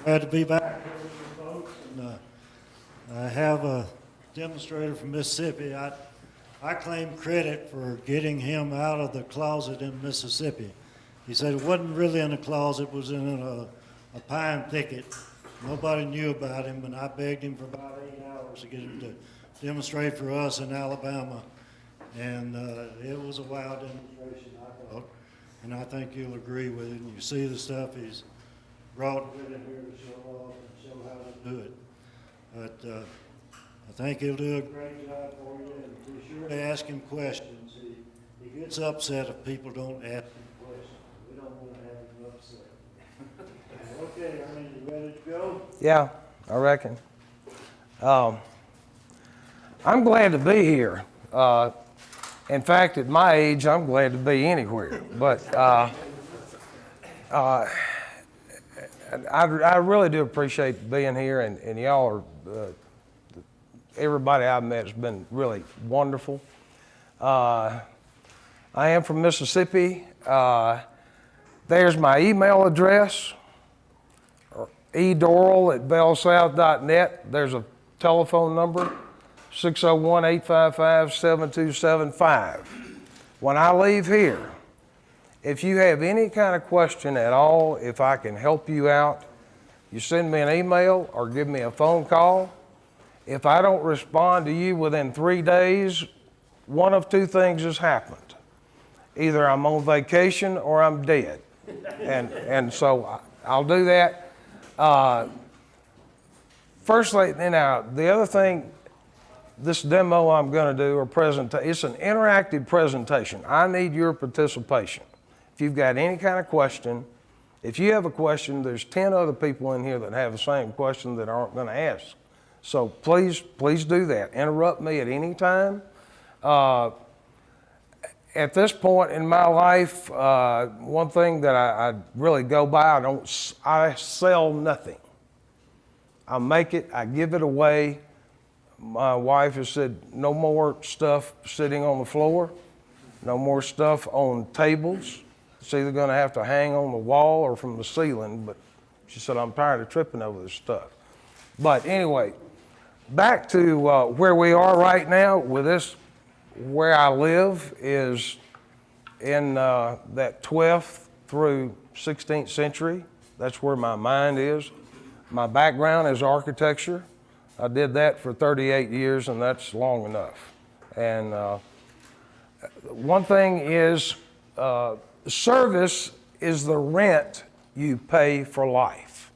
Glad to be back here with you folks. And, I have a demonstrator from Mississippi. I claim credit for getting him out of the closet in Mississippi. He said it wasn't really in a closet, it was in a pine thicket. Nobody knew about him, and I begged him for about 8 hours to get him to demonstrate for us in Alabama. And it was a wow demonstration, I thought. And I think you'll agree with it. And you see the stuff he's brought with him here to show off and show how to do it. But I think he'll do a great job for you, and be sure to ask him questions. He gets upset if people don't ask him questions. We don't want to have him upset. Okay, Ernie, you ready to go? Yeah, I reckon. I'm glad to be here. In fact, at my age, I'm glad to be anywhere. But I really do appreciate being here, and y'all are, everybody I've met has been really wonderful. I am from Mississippi. There's my email address, edoreell@bellsouth.net. There's a telephone number, 601-855-7275. When I leave here, if you have any kind of question at all, if I can help you out, you send me an email or give me a phone call. If I don't respond to you within 3 days, one of two things has happened. Either I'm on vacation or I'm dead. And so I'll do that. Firstly, now, the other thing, this demo I'm going to do, or presentation, it's an interactive presentation. I need your participation. If you've got any kind of question, if you have a question, there's 10 other people in here that have the same question that aren't going to ask. So please do that. Interrupt me at any time. At this point in my life, one thing that I really go by, I sell nothing. I make it, I give it away. My wife has said, no more stuff sitting on the floor, no more stuff on tables. It's either going to have to hang on the wall or from the ceiling, but she said, I'm tired of tripping over this stuff. But anyway, back to where we are right now with this, where I live is in that 12th through 16th century. That's where my mind is. My background is architecture. I did that for 38 years, and that's long enough. And one thing is, service is the rent you pay for life.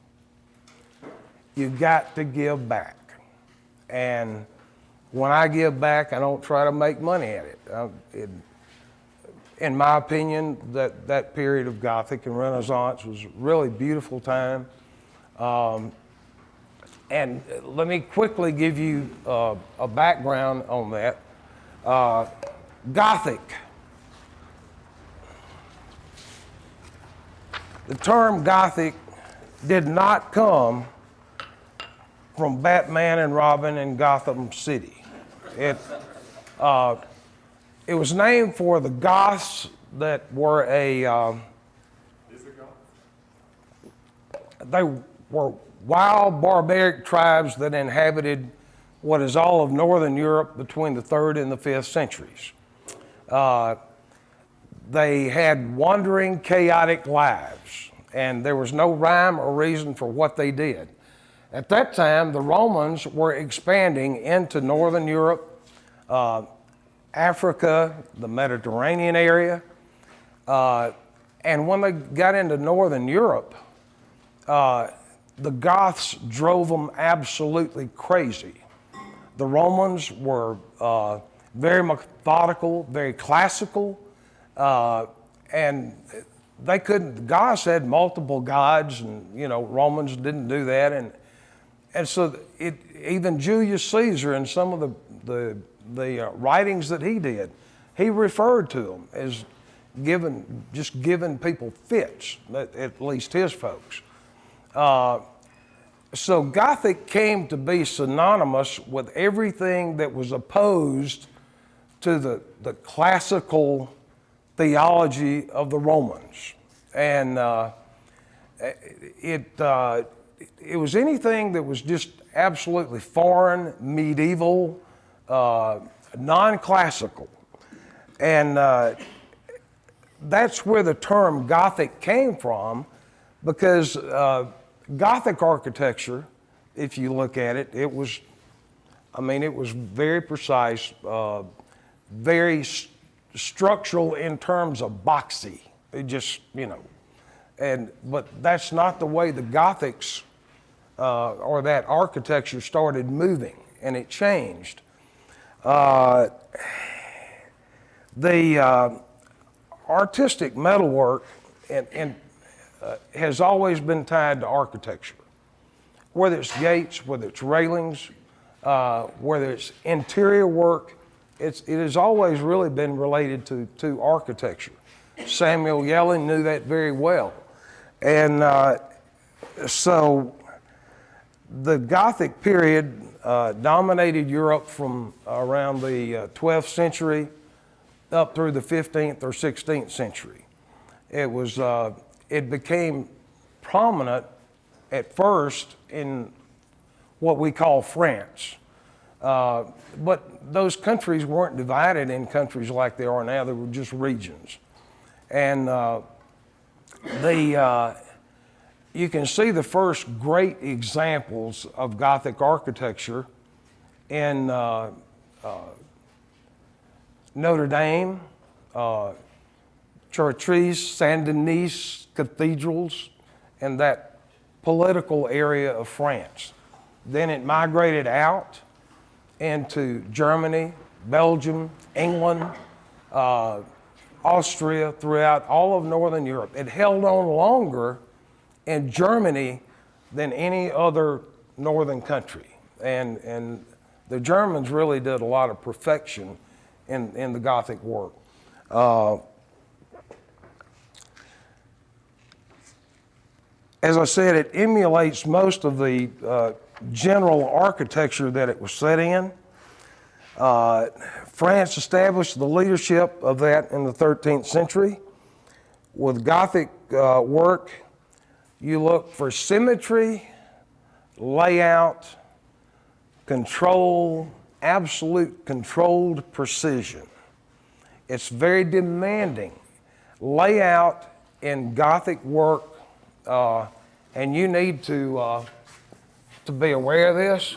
You got to give back. And when I give back, I don't try to make money at it. In my opinion, that period of Gothic and Renaissance was a really beautiful time. And let me quickly give you a background on that. Gothic. The term Gothic did not come from Batman and Robin in Gotham City. It was named for the Goths that were they were wild barbaric tribes that inhabited what is all of northern Europe between the 3rd and the 5th centuries. They had wandering, chaotic lives, and there was no rhyme or reason for what they did. At that time, the Romans were expanding into northern Europe, Africa, the Mediterranean area, and when they got into northern Europe, the Goths drove them absolutely crazy. The Romans were very methodical, very classical, and they couldn't. The Goths had multiple gods, and Romans didn't do that, and so even Julius Caesar and some of the writings that he did, he referred to them as giving people fits, at least his folks. So Gothic came to be synonymous with everything that was opposed to the classical theology of the Romans. And it it was anything that was just absolutely foreign, medieval, non-classical. And that's where the term Gothic came from, because Gothic architecture, if you look at it, it was very precise, very structural in terms of boxy. It just, but that's not the way the Gothics or that architecture started moving, and it changed. The artistic metalwork has always been tied to architecture, whether it's gates, whether it's railings, whether it's interior work. It has always really been related to architecture. Samuel Yellen knew that very well. And so the Gothic period dominated Europe from around the 12th century up through the 15th or 16th century. It became prominent at first in what we call France. But those countries weren't divided in countries like they are now. They were just regions. And you can see the first great examples of Gothic architecture in Notre Dame, Chartres, Saint Denis cathedrals, and that political area of France. Then it migrated out into Germany, Belgium, England, Austria, throughout all of Northern Europe. It held on longer in Germany than any other northern country. And the Germans really did a lot of perfection in the Gothic work. As I said, it emulates most of the general architecture that it was set in. France established the leadership of that in the 13th century. With Gothic work, you look for symmetry, layout, control, absolute controlled precision. It's very demanding. Layout in Gothic work, and you need to be aware of this.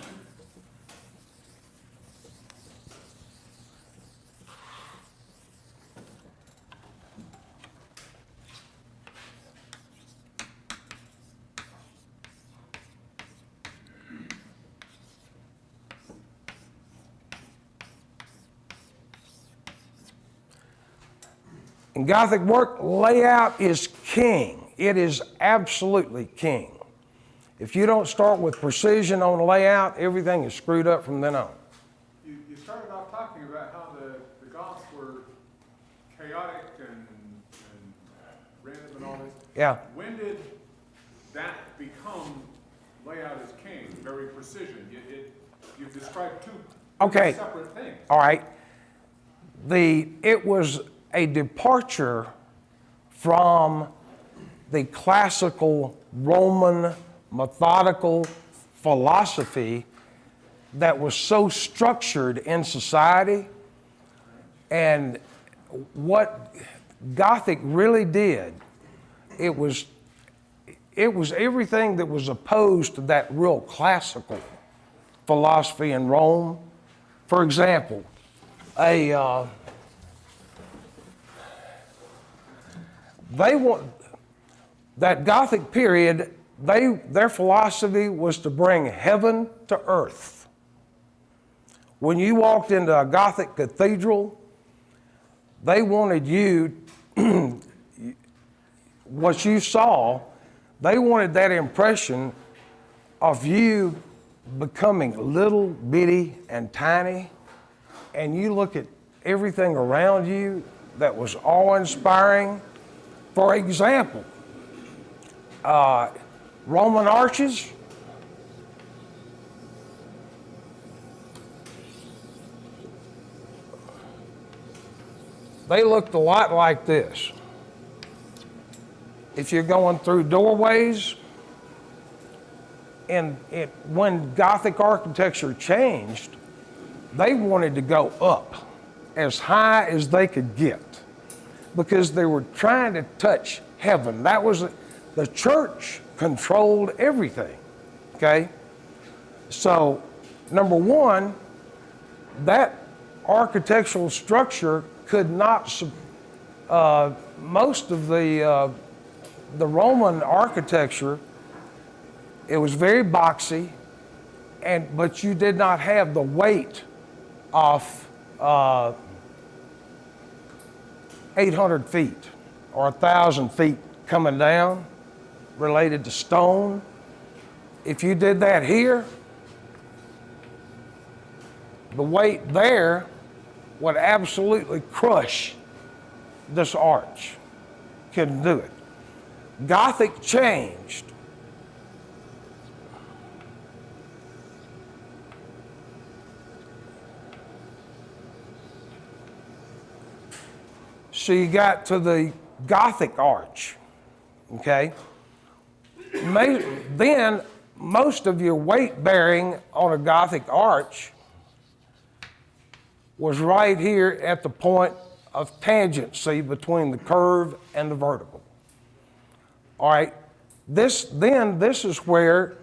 In Gothic work, layout is king. It is absolutely king. If you don't start with precision on layout, everything is screwed up from then on. You started off talking about how the Goths were chaotic and random and all this. Yeah. When did that become layout as king, very precision? You've described two separate things. All right. It was a departure from the classical Roman methodical philosophy that was so structured in society. And what Gothic really did, it was everything that was opposed to that real classical philosophy in Rome. For example, that Gothic period, their philosophy was to bring heaven to earth. When you walked into a Gothic cathedral, they wanted you, what you saw, they wanted that impression of you becoming little bitty and tiny, and you look at everything around you that was awe-inspiring. For example, Roman arches, they looked a lot like this. If you're going through doorways, when Gothic architecture changed, they wanted to go up as high as they could get because they were trying to touch heaven. That was, the church controlled everything, okay? So, number one, that architectural structure could not, most of the Roman architecture, it was very boxy, but you did not have the weight of 800 feet or 1,000 feet coming down related to stone. If you did that here, the weight there would absolutely crush this arch. Couldn't do it. Gothic changed. So you got to the Gothic arch, okay? Then most of your weight bearing on a Gothic arch was right here at the point of tangency between the curve and the vertical. All right, this is where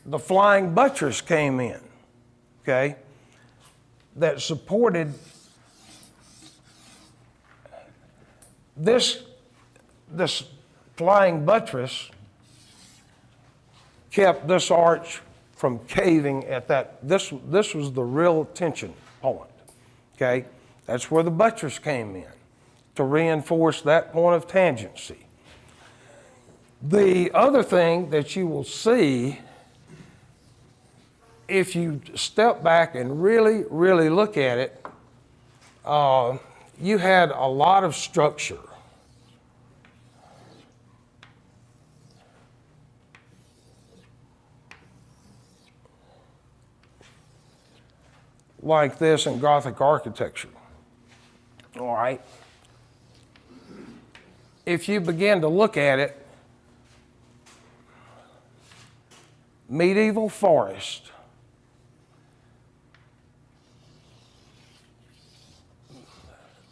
the flying buttress came in, okay, that supported this flying buttress kept this arch from caving at that. This was the real tension point, okay? That's where the buttress came in, to reinforce that point of tangency. The other thing that you will see, if you step back and really, really look at it, you had a lot of structure. Like this in Gothic architecture. All right. If you begin to look at it, medieval forest,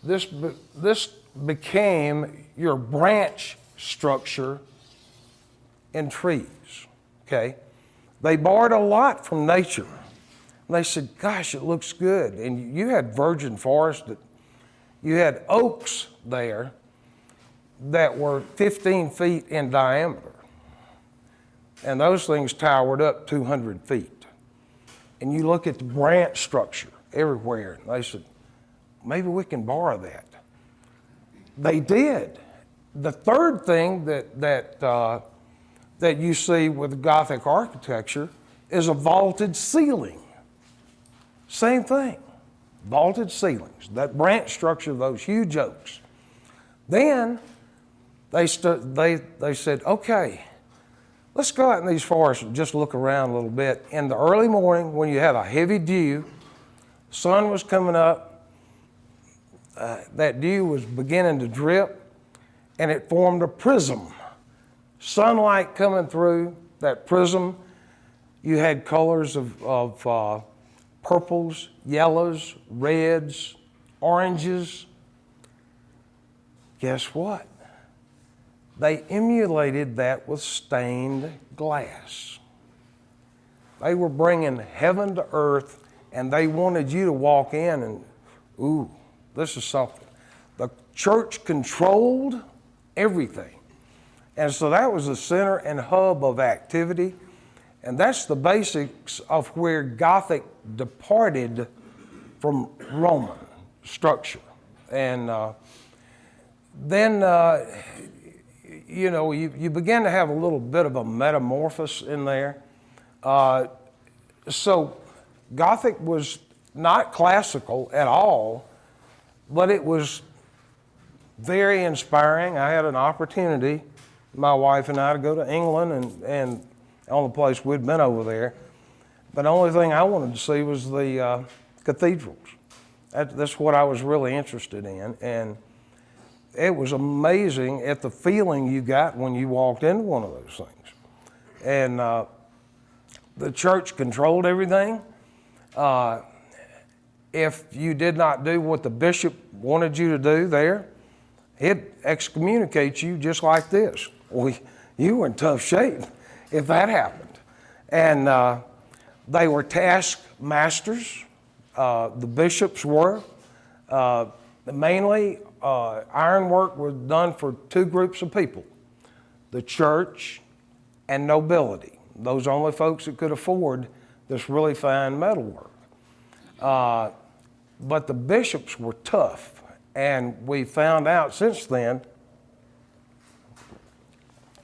this became your branch structure in trees, okay? They borrowed a lot from nature. And they said, gosh, it looks good. And you had virgin forest, you had oaks there that were 15 feet in diameter. And those things towered up 200 feet. And you look at the branch structure everywhere, and they said, maybe we can borrow that. They did. The third thing that you see with Gothic architecture is a vaulted ceiling. Same thing, vaulted ceilings, that branch structure of those huge oaks. Then they said, okay, let's go out in these forests and just look around a little bit. In the early morning, when you had a heavy dew, sun was coming up, that dew was beginning to drip, and it formed a prism. Sunlight coming through that prism, you had colors of purples, yellows, reds, oranges. Guess what? They emulated that with stained glass. They were bringing heaven to earth, and they wanted you to walk in and, ooh, this is something. The church controlled everything. And so that was the center and hub of activity. And that's the basics of where Gothic departed from Roman structure. And then, you begin to have a little bit of a metamorphosis in there. So Gothic was not classical at all, but it was very inspiring. I had an opportunity, my wife and I, to go to England and the only place we'd been over there. But the only thing I wanted to see was the cathedrals. That's what I was really interested in. And it was amazing at the feeling you got when you walked into one of those things. and the church controlled everything. If you did not do what the bishop wanted you to do there, he'd excommunicate you just like this. Well, you were in tough shape if that happened. And they were taskmasters. The bishops were. Mainly, ironwork was done for two groups of people, the church and nobility. Those only folks that could afford this really fine metalwork. But the bishops were tough, and we found out since then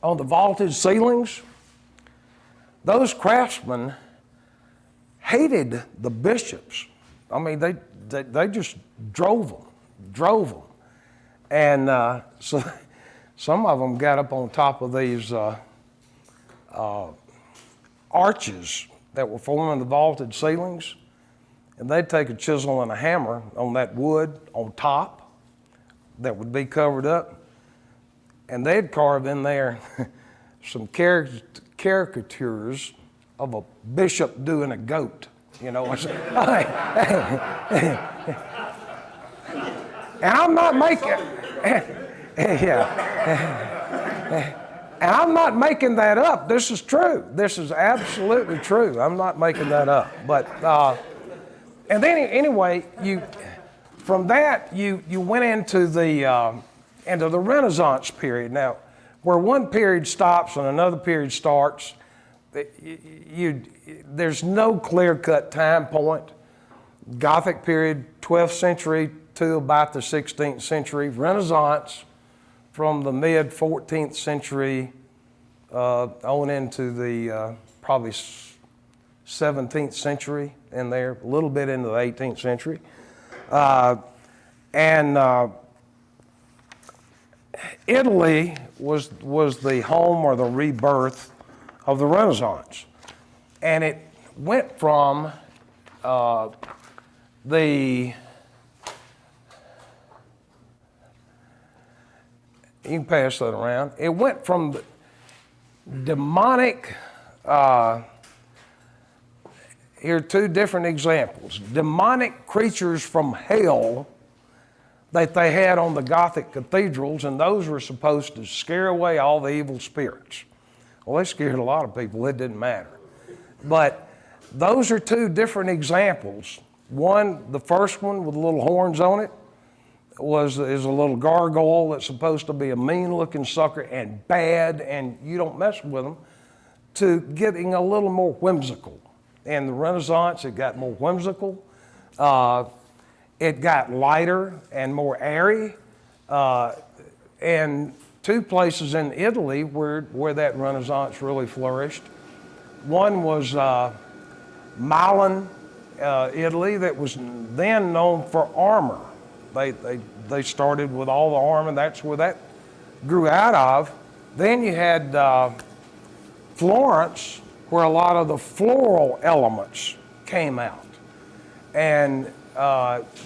on the vaulted ceilings, those craftsmen hated the bishops. I mean, they just drove them. And so some of them got up on top of these arches that were forming the vaulted ceilings, and they'd take a chisel and a hammer on that wood on top that would be covered up, and they'd carve in there some caricatures of a bishop doing a goat, you know. And I'm not making, and I'm not making that up. This is true. This is absolutely true. I'm not making that up. But and then anyway, from that you went into the Renaissance period. Now, where one period stops and another period starts, there's no clear-cut time point. Gothic period, 12th century to about the 16th century. Renaissance from the mid 14th century on into the probably 17th century in there, a little bit into the 18th century. Italy was the home or the rebirth of the Renaissance. And it went from you can pass that around. It went from the demonic, here are two different examples. Demonic creatures from hell that they had on the Gothic cathedrals, and those were supposed to scare away all the evil spirits. Well, they scared a lot of people, it didn't matter. But those are two different examples. One, the first one with little horns on it, is a little gargoyle that's supposed to be a mean-looking sucker and bad, and you don't mess with them, to getting a little more whimsical. In the Renaissance, it got more whimsical. It got lighter and more airy. And two places in Italy where that Renaissance really flourished. One was Milan, Italy, that was then known for armor. They started with all the armor, that's where that grew out of. Then you had Florence, where a lot of the floral elements came out. And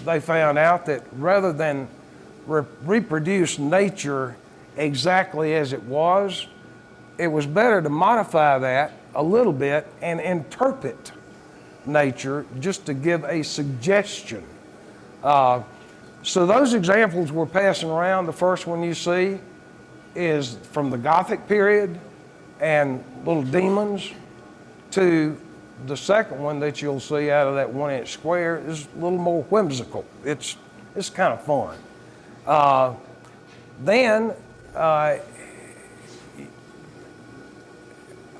they found out that rather than reproduce nature exactly as it was better to modify that a little bit and interpret nature just to give a suggestion. So those examples we're passing around. The first one you see is from the Gothic period and little demons, to the second one that you'll see out of that 1-inch square is a little more whimsical. It's kind of fun. Then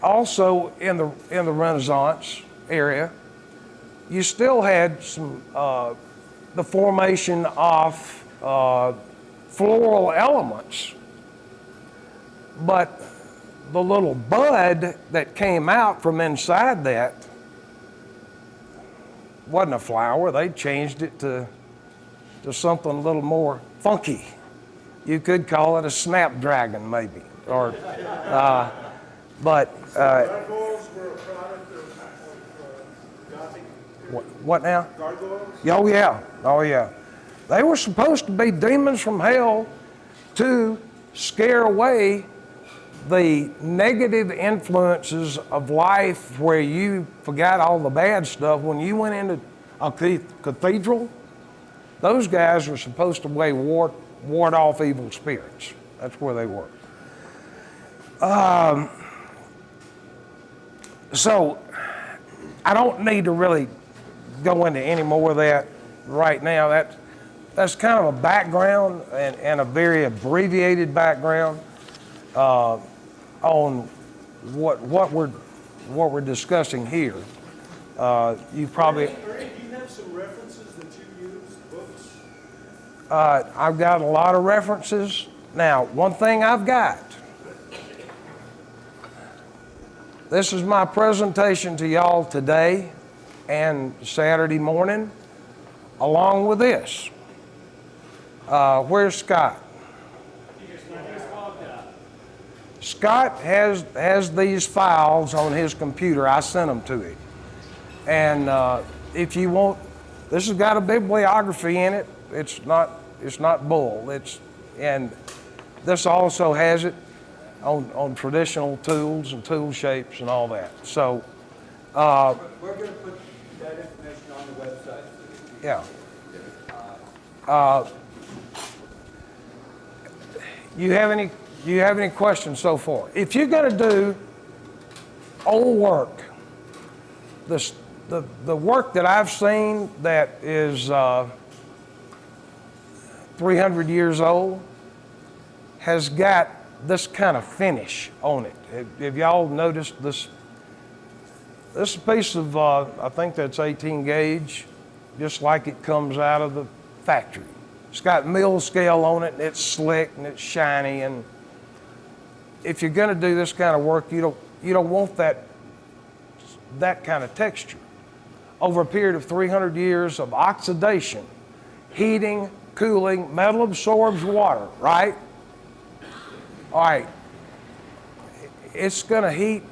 also in the Renaissance area, you still had some the formation of floral elements, but the little bud that came out from inside that wasn't a flower. They changed it to something a little more funky. You could call it a snapdragon, maybe, or but. Gargoyles were a product of Gothic. What now? Gargoyles? Oh yeah. They were supposed to be demons from hell to scare away the negative influences of life where you forgot all the bad stuff, when you went into a cathedral, those guys were supposed to ward off evil spirits. That's where they were. So I don't need to really go into any more of that right now. That's kind of a background and a very abbreviated background on what we're discussing here. You probably. Ernie, do you have some references that you use, books? I've got a lot of references. Now, one thing I've got. This is my presentation to y'all today and Saturday morning, along with this. Where's Scott? Scott has these files on his computer. I sent them to him. And if you want, this has got a bibliography in it. It's not bull. And this also has it on traditional tools and tool shapes and all that. So We're going to put that information on the website. yeah. You have any questions so far? If you're going to do old work, the work that I've seen that is 300 years old has got this kind of finish on it. Have y'all noticed this? This is a piece of, I think that's 18 gauge, just like it comes out of the factory. It's got mill scale on it, and it's slick and it's shiny. And if you're going to do this kind of work, you don't want that kind of texture. Over a period of 300 years of oxidation, heating, cooling, metal absorbs water, right? All right, it's going to heat,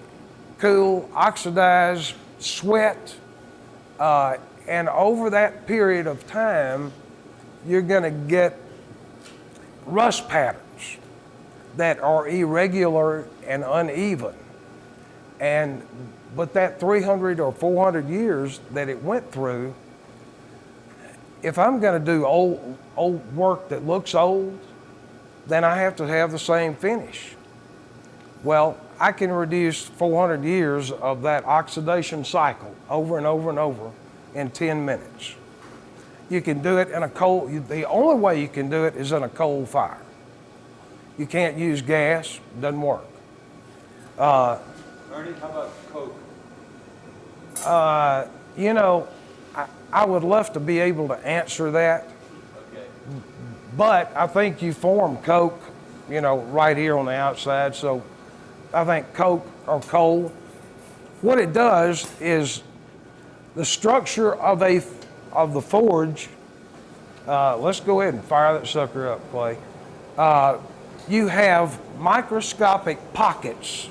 cool, oxidize, sweat, and over that period of time, you're going to get rust patterns that are irregular and uneven. But that 300 or 400 years that it went through, if I'm going to do old work that looks old, then I have to have the same finish. Well, I can reduce 400 years of that oxidation cycle over and over and over in 10 minutes. You can do it in a coal, the only way you can do it is in a coal fire. You can't use gas, it doesn't work. Ernie, how about Coke? I would love to be able to answer that, Okay. but I think you form coke, right here on the outside. So I think coke or coal, what it does is the structure of the forge. Let's go ahead and fire that sucker up, Clay. You have microscopic pockets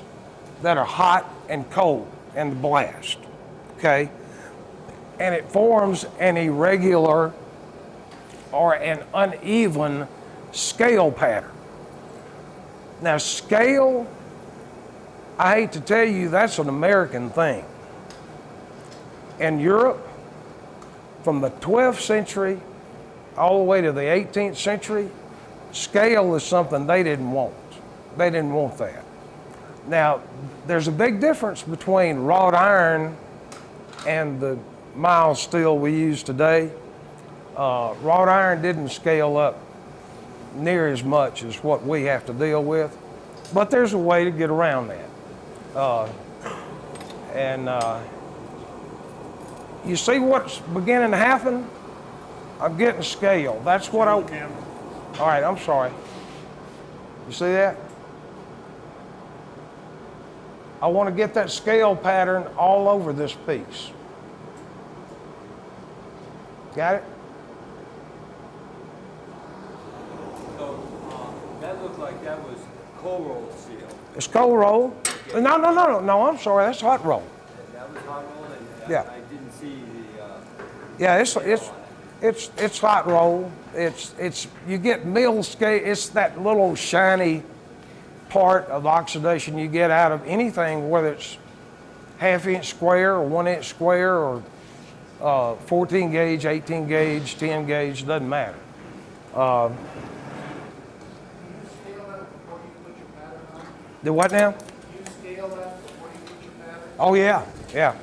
that are hot and cold in the blast, okay? And it forms an irregular or an uneven scale pattern. Now, scale, I hate to tell you, that's an American thing. In Europe, from the 12th century all the way to the 18th century, scale is something they didn't want. They didn't want that. Now, there's a big difference between wrought iron and the mild steel we use today. Wrought iron didn't scale up near as much as what we have to deal with, but there's a way to get around that. You see what's beginning to happen? I'm getting scale. That's what all right, I'm sorry. You see that? I want to get that scale pattern all over this piece. Got it? So that looked like that was coal roll steel. It's cold roll. No, I'm sorry, that's hot roll. That was hot roll, and Yeah. I didn't see the. Yeah, it's hot roll. It's you get mill scale. It's that little shiny part of oxidation you get out of anything, whether it's half-inch square or 1-inch square or 14 gauge, 18 gauge, 10 gauge, doesn't matter. Scale that before you put your pattern on? Do what now? You scale that before you put your pattern? Oh yeah, yeah.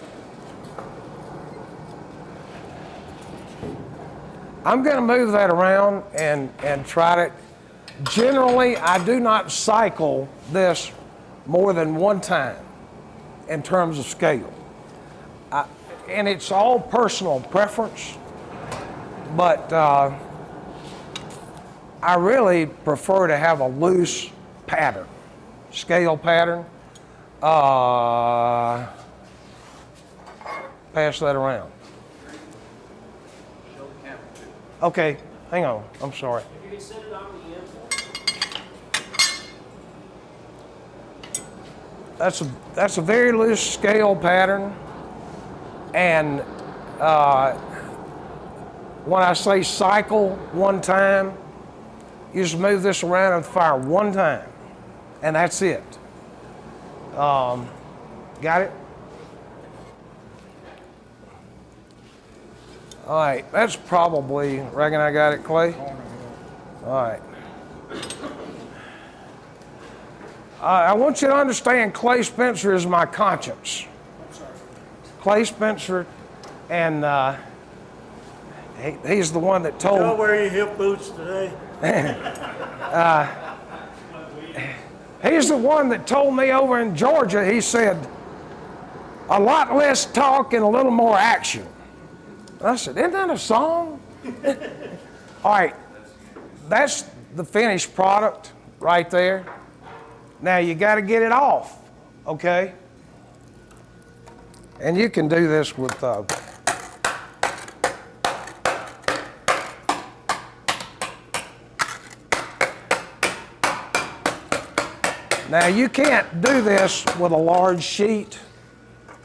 I'm going to move that around and try to. Generally, I do not cycle this more than one time in terms of scale. And it's all personal preference, but I really prefer to have a loose pattern, scale pattern. Pass that around. Okay, hang on, I'm sorry. You can set it on the end. That's a very loose scale pattern, and when I say cycle one time, you just move this around and fire one time, and that's it. Got it? All right, that's probably, reckon I got it, Clay? All right. I want you to understand Clay Spencer is my conscience. Clay Spencer, and he's the one that told Y'all wear your hip boots today? He's the one that told me over in Georgia, he said, a lot less talk and a little more action. I said, isn't that a song? All right, that's the finished product right there. Now you got to get it off, okay? And you can do this with now you can't do this with a large sheet.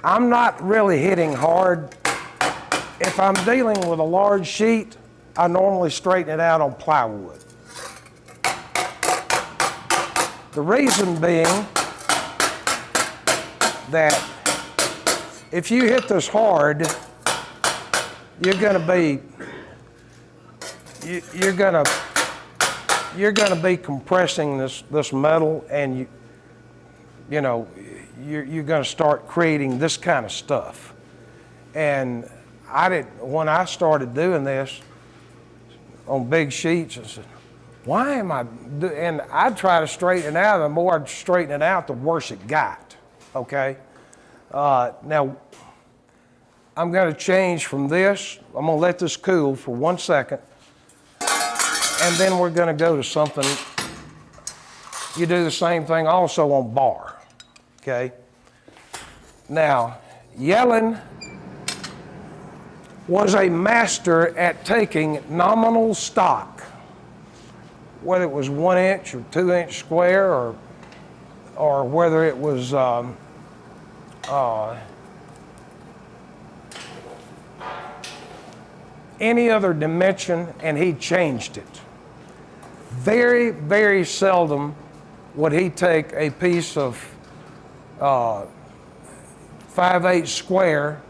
I'm not really hitting hard. If I'm dealing with a large sheet, I normally straighten it out on plywood. The reason being that if you hit this hard, you're going to be compressing this metal, and you're going to start creating this kind of stuff. And when I started doing this on big sheets, I said, why am I and I'd try to straighten it out. The more I'd straighten it out, the worse it got, okay? Now, I'm going to change from this. I'm going to let this cool for 1 second, and then we're going to go to something. You do the same thing also on bar, okay? Now, Yellen was a master at taking nominal stock, whether it was 1 inch or 2 inch square, or whether it was any other dimension, and he changed it. Very, very seldom would he take a piece of 5/8 square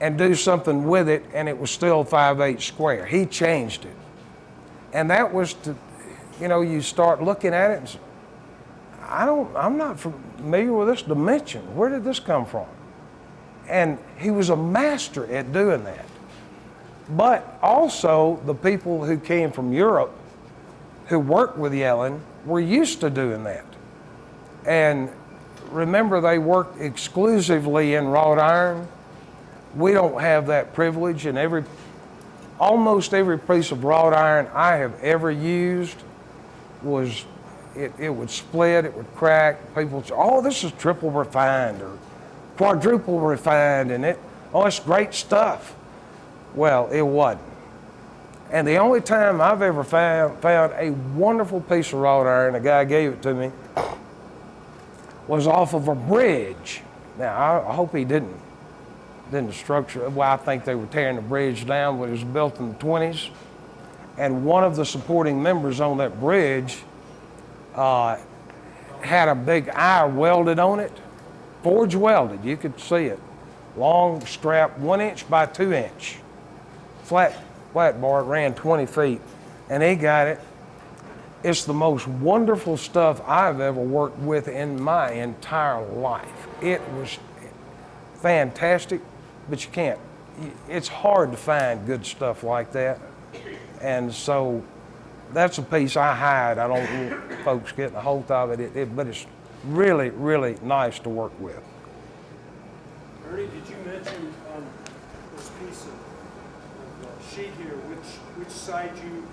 and do something with it, and it was still 5/8 square. He changed it. And that was to, you start looking at it and say, I'm not familiar with this dimension. Where did this come from? And he was a master at doing that. But also the people who came from Europe who worked with Yellen were used to doing that. And remember, they worked exclusively in wrought iron. We don't have that privilege, and almost every piece of wrought iron I have ever used was, it would split, it would crack. People say, oh, this is triple refined or quadruple refined, and it's great stuff. Well, it wasn't. And the only time I've ever found a wonderful piece of wrought iron, a guy gave it to me, was off of a bridge. Now, I hope he didn't structure, well, I think they were tearing the bridge down, but it was built in the 20s. And one of the supporting members on that bridge had a big eye welded on it, forge welded, you could see it. Long strap, 1 inch by 2 inch. Flat bar, it ran 20 feet, and he got it. It's the most wonderful stuff I've ever worked with in my entire life. It was fantastic, but you can't, it's hard to find good stuff like that. And so that's a piece I hide. I don't want folks getting a hold of it, but it's really, really nice to work with. Ernie, did you mention on this piece of sheet here, which side you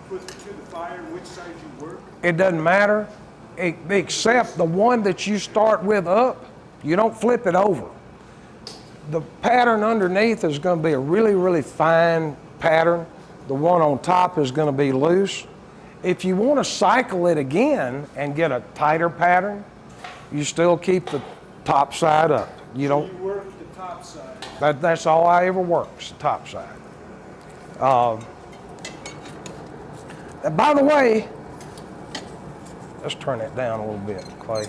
put to the fire, which side you work? It doesn't matter, except the one that you start with up, you don't flip it over. The pattern underneath is going to be a really, really fine pattern. The one on top is going to be loose. If you want to cycle it again and get a tighter pattern, you still keep the top side up. You don't. You work the top side. That's all I ever work, is the top side. And by the way, let's turn it down a little bit, Clay.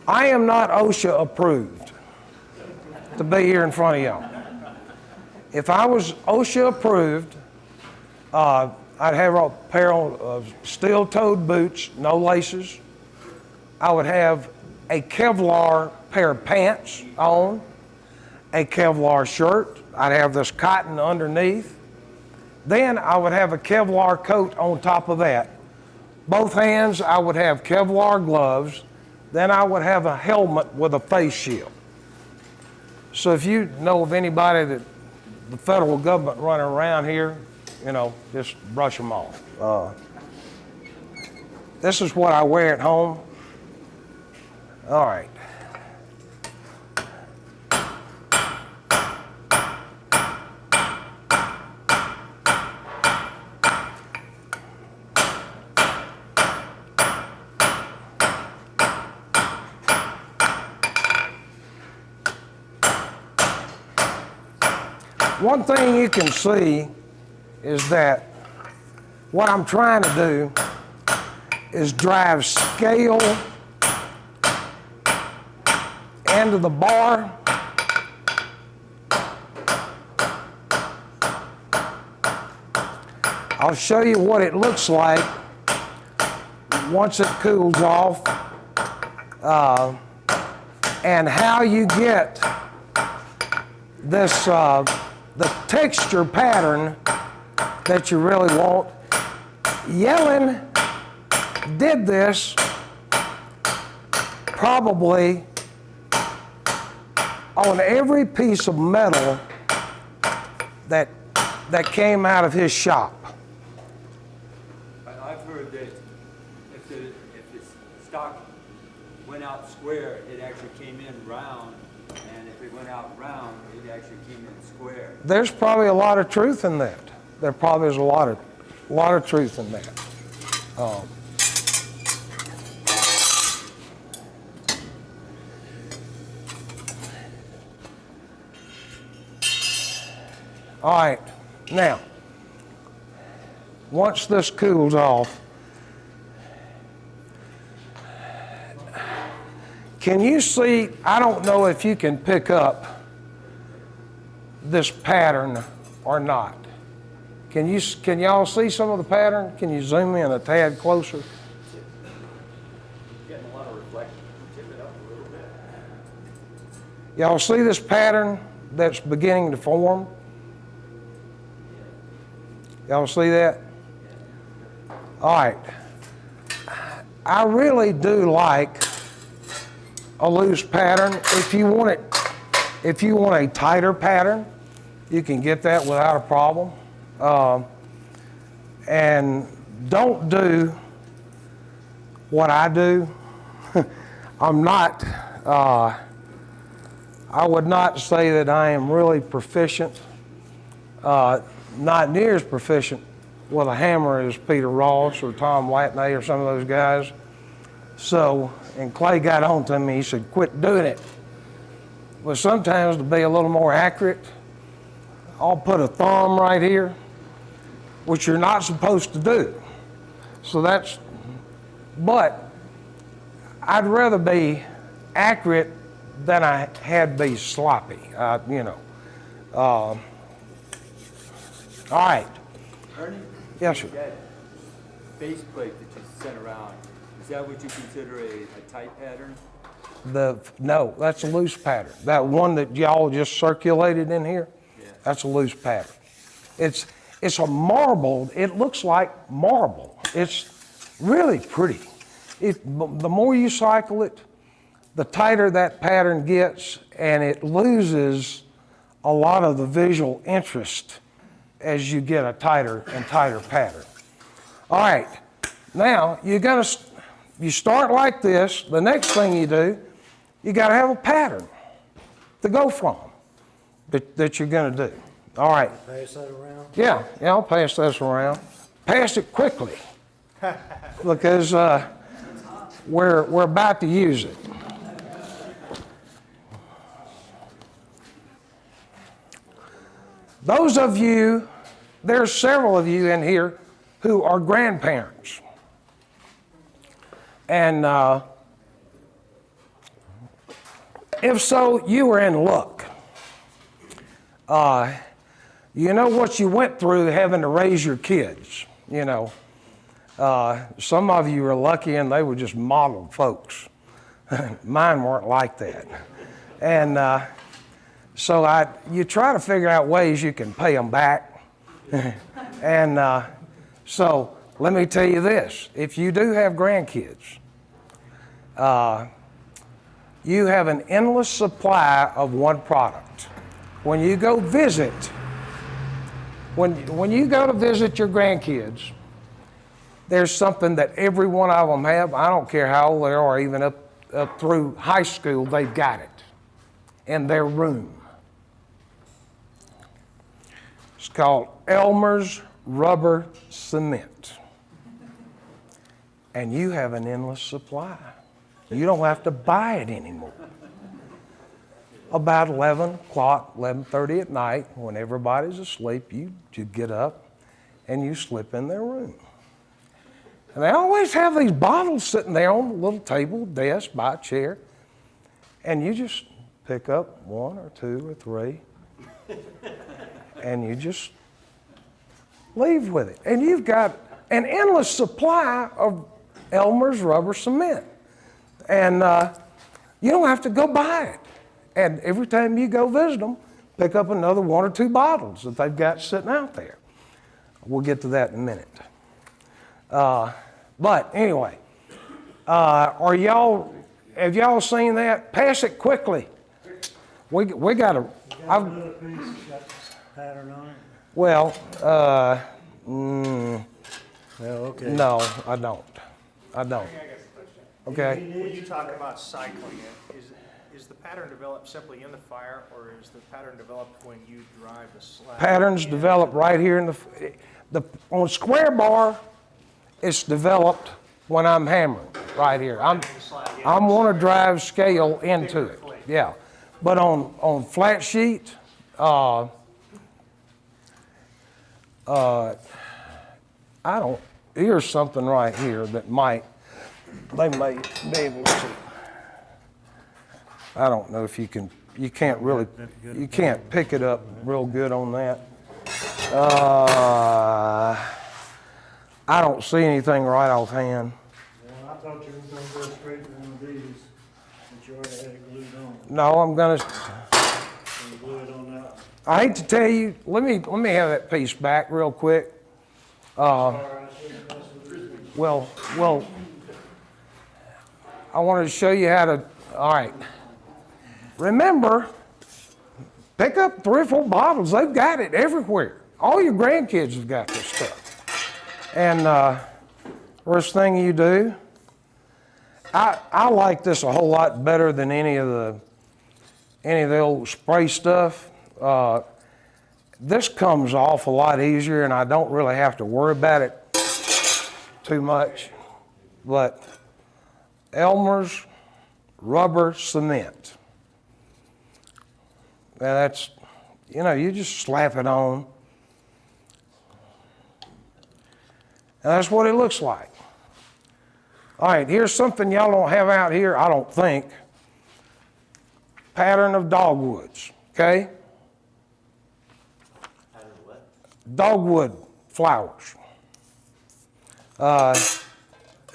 I am not OSHA approved to be here in front of y'all. If I was OSHA approved, I'd have a pair of steel-toed boots, no laces. I would have a Kevlar pair of pants on, a Kevlar shirt. I'd have this cotton underneath. Then I would have a Kevlar coat on top of that. Both hands, I would have Kevlar gloves. Then I would have a helmet with a face shield. So if you know of anybody that the federal government running around here, you know, just brush them off. This is what I wear at home. All right. One thing you can see is that what I'm trying to do is drive scale into the bar. I'll show you what it looks like once it cools off, and how you get this the texture pattern that you really want. Yellen did this probably on every piece of metal that came out of his shop. I've heard that if the stock went out square, it actually came in round, and if it went out round, it actually came in square. There's probably a lot of truth in that. There probably is a lot of truth in that. All right, now, once this cools off, can you see, I don't know if you can pick up this pattern or not. Can y'all see some of the pattern? Can you zoom in a tad closer? Getting a lot of reflection. Tip it up a little bit. Y'all see this pattern that's beginning to form? Y'all see that? All right. I really do like a loose pattern. If you want a tighter pattern, you can get that without a problem. And don't do what I do. I'm not, I would not say that I am really proficient, not near as proficient with a hammer as Peter Ross or Tom Watney or some of those guys. So, and Clay got on to me, he said, quit doing it. But sometimes to be a little more accurate, I'll put a thumb right here, which you're not supposed to do. So but I'd rather be accurate than I had be sloppy, you know. All right. Ernie? Yes, sir. That base plate that you sent around, is that what you consider a tight pattern? No, that's a loose pattern. That one that y'all just circulated in here, Yeah. that's a loose pattern. It's a marble. It looks like marble. It's really pretty. The more you cycle it, the tighter that pattern gets, and it loses a lot of the visual interest as you get a tighter and tighter pattern. All right, now you start like this. The next thing you do, you got to have a pattern to go from that you're going to do. All right. Pass that around. Yeah, I'll pass this around. Pass it quickly because we're about to use it. Those of you, there's several of you in here who are grandparents. And if so, you were in luck. You know what you went through having to raise your kids, you know. Some of you are lucky and they were just model folks. Mine weren't like that. And so you try to figure out ways you can pay them back. And so let me tell you this, if you do have grandkids, you have an endless supply of one product. When you go visit, when you go to visit your grandkids, there's something that every one of them have. I don't care how old they are, even up through high school, they've got it in their room. It's called Elmer's Rubber Cement. And you have an endless supply. You don't have to buy it anymore. About 11 o'clock, 11:30 at night, when everybody's asleep, you get up and you slip in their room. And they always have these bottles sitting there on the little table, desk, by a chair. And you just pick up one or two or three, and you just leave with it. And you've got an endless supply of Elmer's Rubber Cement. And you don't have to go buy it. And every time you go visit them, pick up another one or two bottles that they've got sitting out there. We'll get to that in a minute. But anyway, have y'all seen that? Pass it quickly. We got to. Got another piece that's got pattern on it? Well, Well, okay. no, I don't. Okay. When you talk about cycling it, is the pattern developed simply in the fire, or is the pattern developed when you drive the slab? Patterns develop right here in the on square bar. It's developed when I'm hammering right here. I'm want to drive scale into it. Yeah, but on flat sheet, I don't. Here's something right here that they may be able to. I don't know if you can't really, you can't pick it up real good on that. I don't see anything right offhand. Well, I thought you were gonna go straight to one of these, but you already had it glued on. No, I'm gonna, And glue it on that. I hate to tell you, let me have that piece back real quick. Well, I wanted to show you how to, all right. Remember, pick up 3 or 4 bottles. They've got it everywhere. All your grandkids have got this stuff. And first thing you do, I like this a whole lot better than any of the old spray stuff. This comes off a lot easier, and I don't really have to worry about it too much. But Elmer's Rubber Cement. Now that's, you just slap it on. And that's what it looks like. All right, here's something y'all don't have out here, I don't think. Pattern of dogwoods, okay? Pattern of what? Dogwood flowers.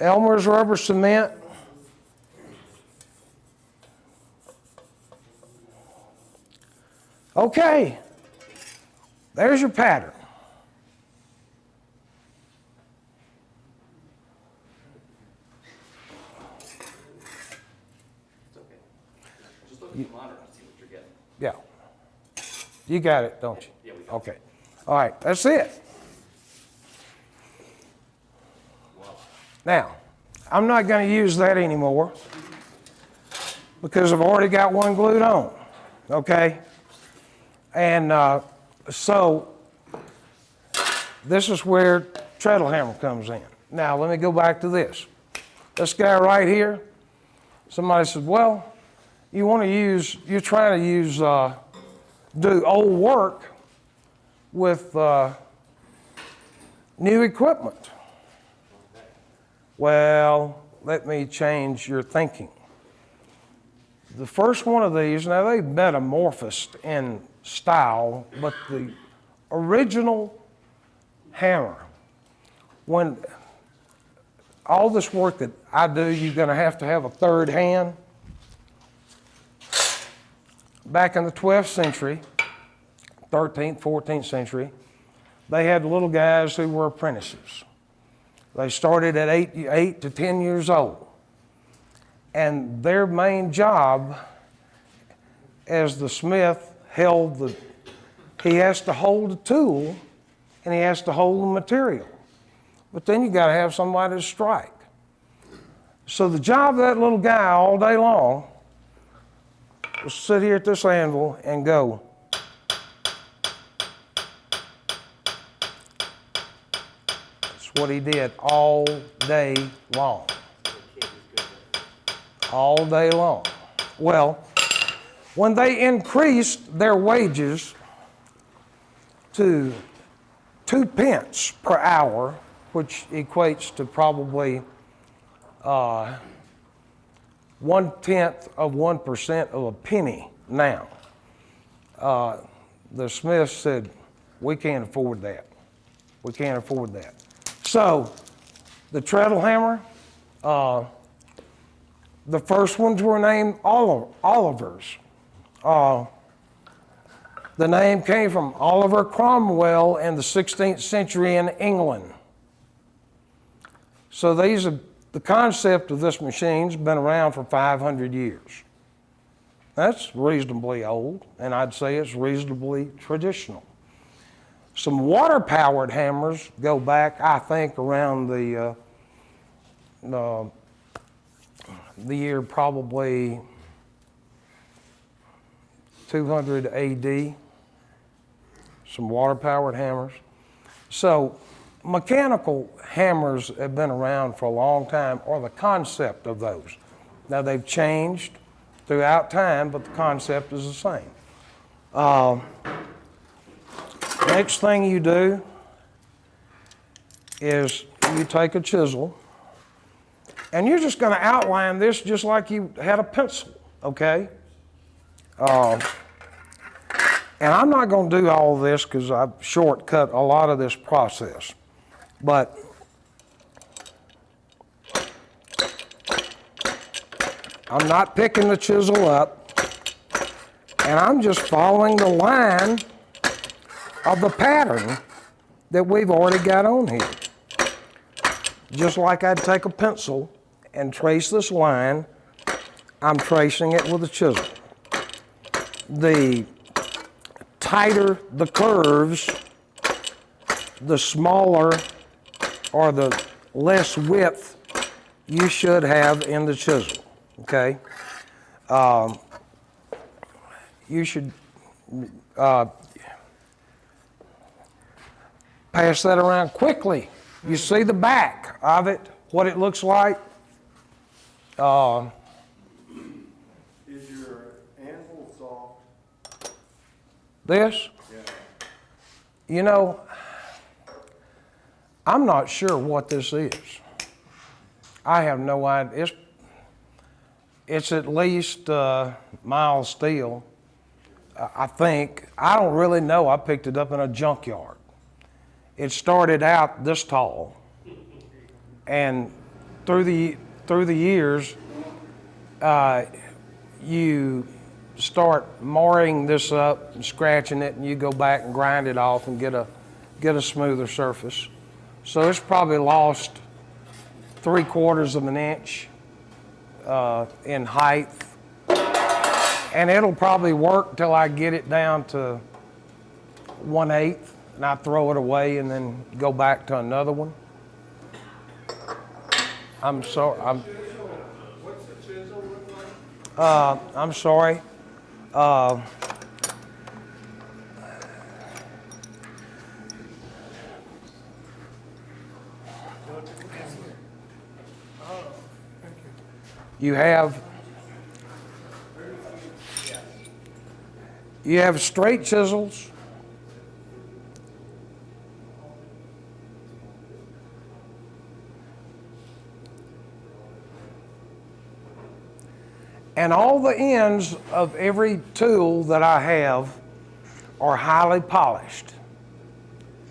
Elmer's rubber cement. Okay, there's your pattern. It's okay. Just look at the monitor and see what you're getting. Yeah. You got it, don't you? Yeah, we got it. Okay. All right, that's it. Now, I'm not going to use that anymore because I've already got one glued on, okay? And so this is where treadle hammer comes in. Now, let me go back to this. This guy right here, somebody said, well, you're trying to use, do old work with new equipment. Well, let me change your thinking. The first one of these, now they've metamorphosed in style, but the original hammer, when all this work that I do, you're going to have a third hand. Back in the 12th century, 13th, 14th century, they had little guys who were apprentices. They started at 8 to 10 years old. And their main job as the smith he has to hold the tool and he has to hold the material. But then you got to have somebody to strike. So the job of that little guy all day long was sit here at this anvil and go. That's what he did all day long. All day long. Well, when they increased their wages to 2 pence per hour, which equates to probably 1/10 of 1% of a penny now, the Smiths said, we can't afford that. We can't afford that. So the treadle hammer, the first ones were named Olivers. The name came from Oliver Cromwell in the 16th century in England. So the concept of this machine's been around for 500 years. That's reasonably old, and I'd say it's reasonably traditional. Some water-powered hammers go back, I think, around the year probably 200 AD, some water-powered hammers. So mechanical hammers have been around for a long time, or the concept of those. Now they've changed throughout time, but the concept is the same. Next thing you do is you take a chisel and you're just going to outline this just like you had a pencil, okay? And I'm not going to do all this because I've shortcut a lot of this process. But I'm not picking the chisel up, and I'm just following the line of the pattern that we've already got on here. Just like I'd take a pencil and trace this line, I'm tracing it with a chisel. The tighter the curves, the smaller or the less width you should have in the chisel, okay? You should pass that around quickly. You see the back of it, what it looks like. Is your anvil soft? This? Yeah. You know, I'm not sure what this is. I have no idea. It's at least mild steel, I think. I don't really know. I picked it up in a junkyard. It started out this tall, and through the years, you start marring this up and scratching it, and you go back and grind it off and get a smoother surface. So it's probably lost 3/4 of an inch in height, and it'll probably work till I get it down to 1/8, and I throw it away and then go back to another one. I'm sorry. What's the chisel look like? I'm sorry. You have straight chisels. And all the ends of every tool that I have are highly polished.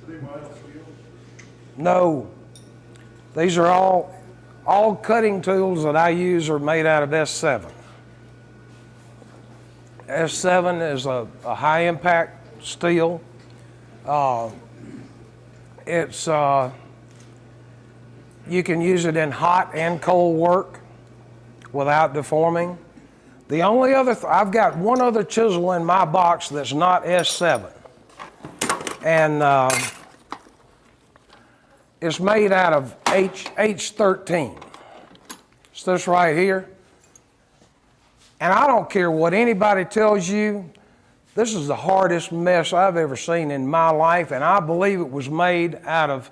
Are they mild steel? No, these are all cutting tools that I use are made out of S7. S7 is a high impact steel. You can use it in hot and cold work without deforming. The only other, I've got one other chisel in my box that's not S7. And it's made out of H13. It's this right here. And I don't care what anybody tells you, this is the hardest mess I've ever seen in my life, and I believe it was made out of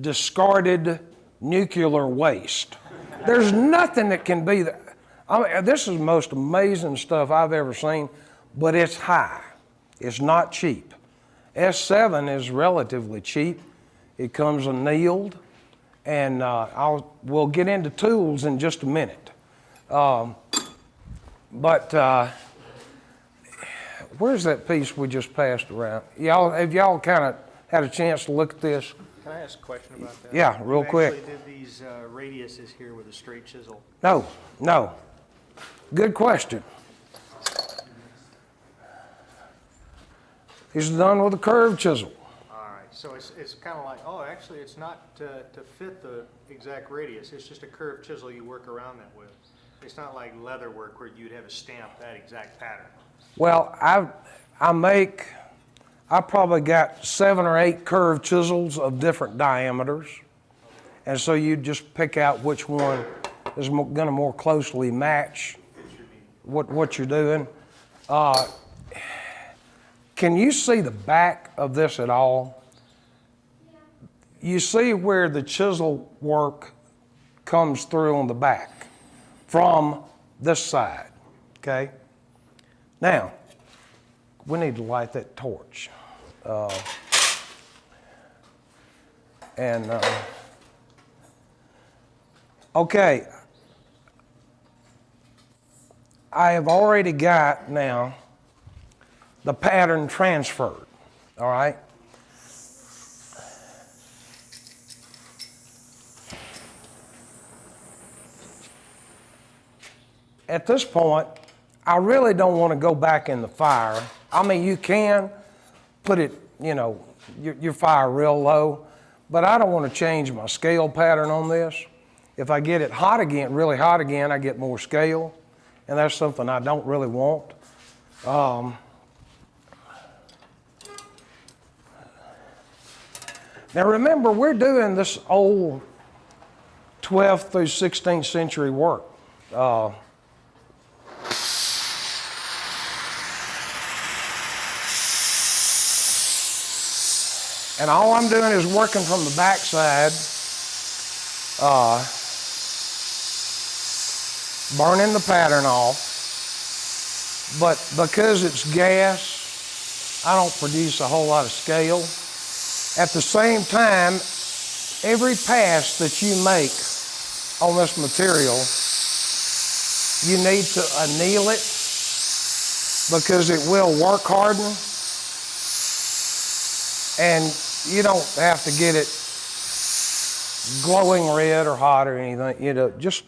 discarded nuclear waste. There's nothing that can be that. This is the most amazing stuff I've ever seen, but it's high. It's not cheap. S7 is relatively cheap. It comes annealed, and we'll get into tools in just a minute. Where's that piece we just passed around? Have y'all kind of had a chance to look at this? Can I ask a question about that? Yeah, real quick. You actually did these radiuses here with a straight chisel. No. Good question. It's done with a curved chisel. All right, so it's kind of like, oh, actually, it's not to fit the exact radius. It's just a curved chisel you work around that with. It's not like leather work where you'd have a stamp that exact pattern. Well, I probably got 7 or 8 curved chisels of different diameters. And so you just pick out which one is going to more closely match what you're doing. Can you see the back of this at all? You see where the chisel work comes through on the back from this side, okay? Now, we need to light that torch. Okay, I have already got now the pattern transferred, all right? At this point, I really don't want to go back in the fire. I mean, you can put it, your fire real low, but I don't want to change my scale pattern on this. If I get it hot again, really hot again, I get more scale, and that's something I don't really want. Now remember, we're doing this old 12th through 16th century work. And all I'm doing is working from the backside, burning the pattern off. But because it's gas, I don't produce a whole lot of scale. At the same time, every pass that you make on this material, you need to anneal it because it will work harden. And you don't have to get it glowing red or hot or anything, you know, just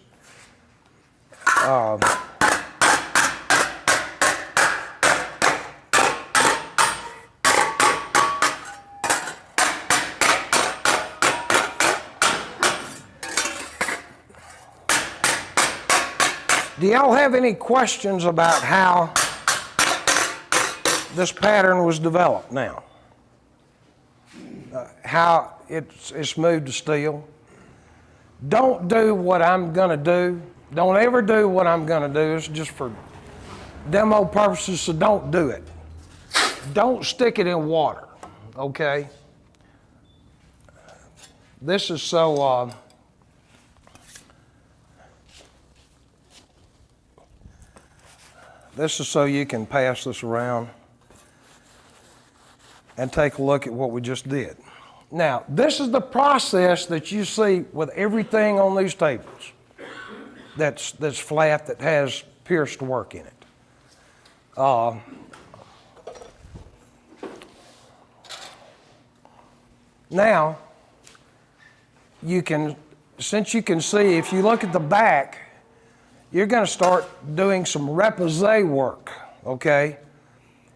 do y'all have any questions about how this pattern was developed now? How it's moved to steel? Don't do what I'm gonna do. Don't ever do what I'm gonna do. It's just for demo purposes, so don't do it. Don't stick it in water, okay? This is so, this is so you can pass this around and take a look at what we just did. Now, this is the process that you see with everything on these tables that's flat, that has pierced work in it. Now, you can, since you can see, if you look at the back, you're going to start doing some repoussé work, okay?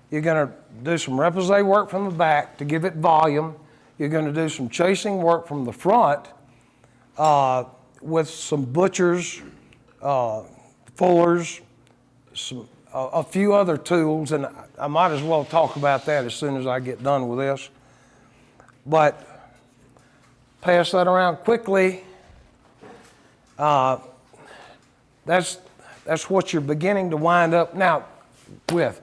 You're going to do some repoussé work from the back to give it volume. You're going to do some chasing work from the front with some butchers, fullers, a few other tools, and I might as well talk about that as soon as I get done with this. But pass that around quickly. That's what you're beginning to wind up now with.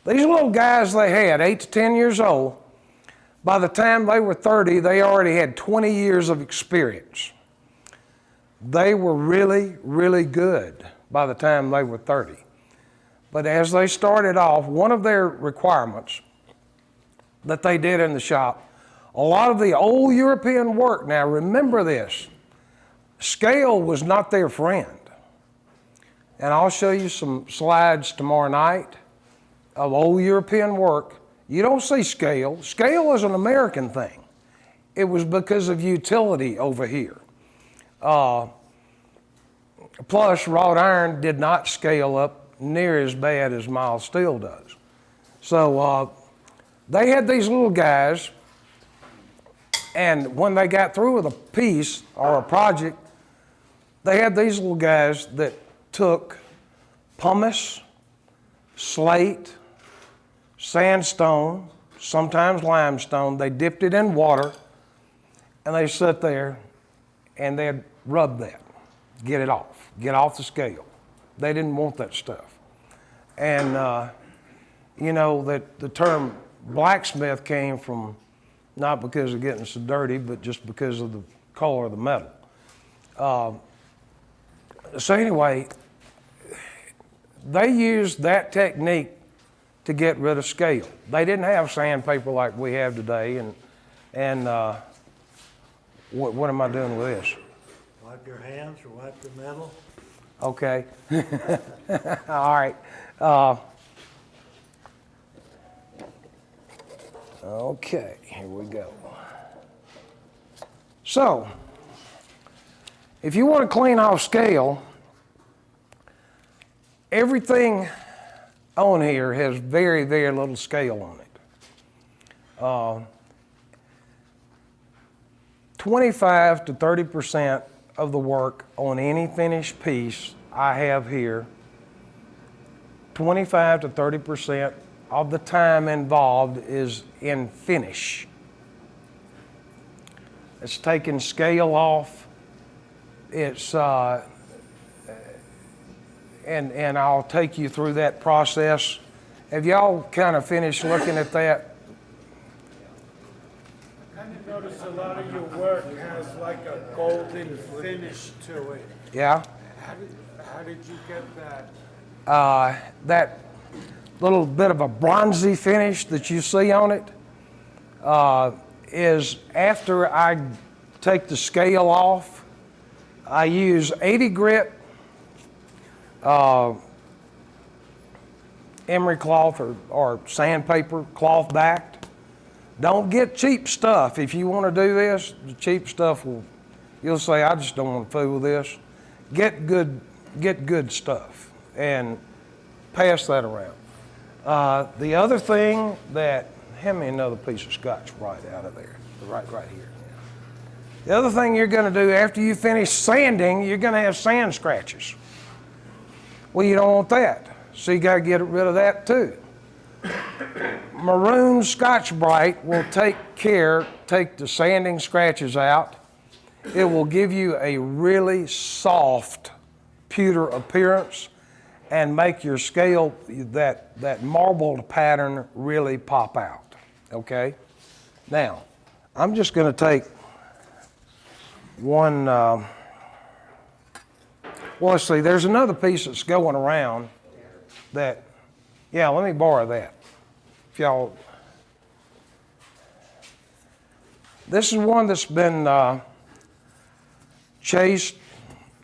These little guys they had, 8 to 10 years old, by the time they were 30, they already had 20 years of experience. They were really, really good by the time they were 30. But as they started off, one of their requirements that they did in the shop, a lot of the old European work, now remember this, scale was not their friend. And I'll show you some slides tomorrow night of old European work. You don't see scale. Scale is an American thing. It was because of utility over here. Plus, wrought iron did not scale up near as bad as mild steel does. So they had these little guys, and when they got through with a piece or a project, they had these little guys that took pumice, slate, sandstone, sometimes limestone. They dipped it in water, and they sat there, and they'd rub that, get off the scale. They didn't want that stuff. And you know that the term blacksmith came from not because of getting so dirty, but just because of the color of the metal. So anyway, they used that technique to get rid of scale. They didn't have sandpaper like we have today, and what am I doing with this? Wipe your hands or wipe the metal. Okay. All right. Okay, here we go. So, if you want to clean off scale, everything on here has very, very little scale on it. 25 to 30% of the work on any finished piece I have here, 25 to 30% of the time involved is in finish. It's taking scale off. It's and I'll take you through that process. Have y'all kind of finished looking at that? I kind of notice a lot of your work has like a golden finish to it. Yeah. How did you get that? That little bit of a bronzy finish that you see on it is after I take the scale off I use 80 grit emery cloth or sandpaper, cloth backed. Don't get cheap stuff. If you want to do this, the cheap stuff you'll say, I just don't want to fool with this. Get good stuff and pass that around. The other thing that, hand me another piece of Scotch Brite out of there, right here. The other thing you're going to do after you finish sanding, you're going to have sand scratches. Well, you don't want that, so you got to get rid of that too. Maroon Scotch Brite will take the sanding scratches out. It will give you a really soft pewter appearance and make your scale, that marbled pattern, really pop out, okay? Now, I'm just going to take one, well, let's see, there's another piece that's going around that, yeah, let me borrow that. If y'all, this is one that's been chased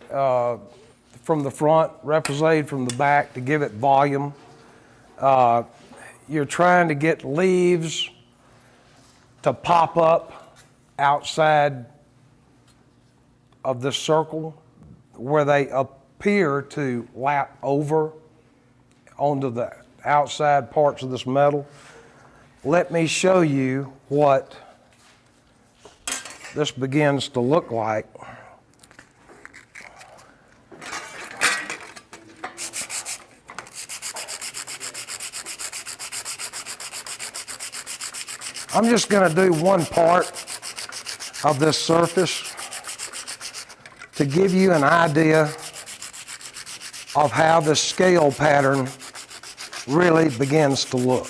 from the front, reposéd from the back to give it volume. You're trying to get leaves to pop up outside of this circle where they appear to lap over onto the outside parts of this metal. Let me show you what this begins to look like. I'm just going to do one part of this surface to give you an idea of how the scale pattern really begins to look.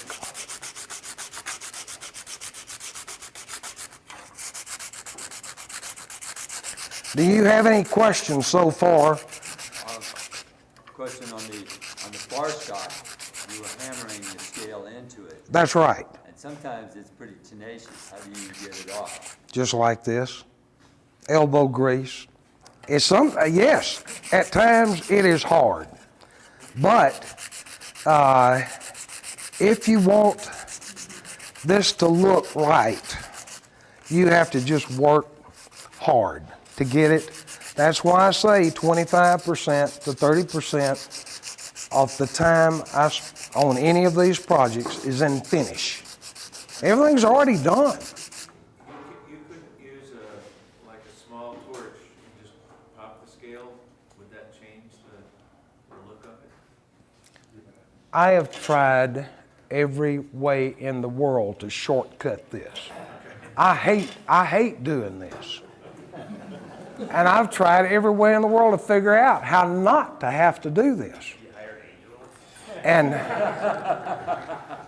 Do you have any questions so far? Question on the bar stock, you were hammering the scale into it. That's right. And sometimes it's pretty tenacious. How do you get it off? Just like this. Elbow grease. Yes, at times it is hard. But if you want this to look right, you have to just work hard to get it. That's why I say 25% to 30% of the time on any of these projects is in finish. Everything's already done. You couldn't use like a small torch and just pop the scale? Would that change the look of it? I have tried every way in the world to shortcut this. I hate doing this. And I've tried every way in the world to figure out how not to have to do this. And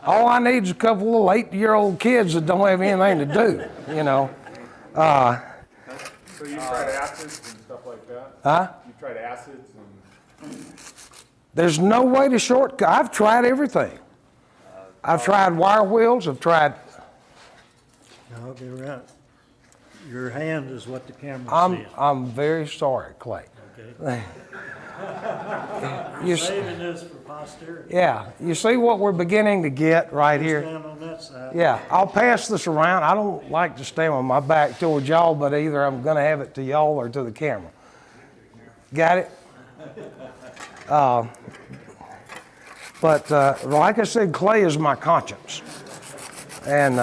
all I need is a couple of little 8-year-old kids that don't have anything to do, you know. So you tried acids and stuff like that? Huh? You tried acids and... There's no way to shortcut. I've tried everything. I've tried wire wheels. I've tried. I'll be right. Your hand is what the camera sees. I'm very sorry, Clay. Okay. You Saving this for posterity. Yeah, you see what we're beginning to get right here? Stand on that side. Yeah, I'll pass this around. I don't like to stand with my back towards y'all, but either I'm going to have it to y'all or to the camera. Got it? But like I said, Clay is my conscience. And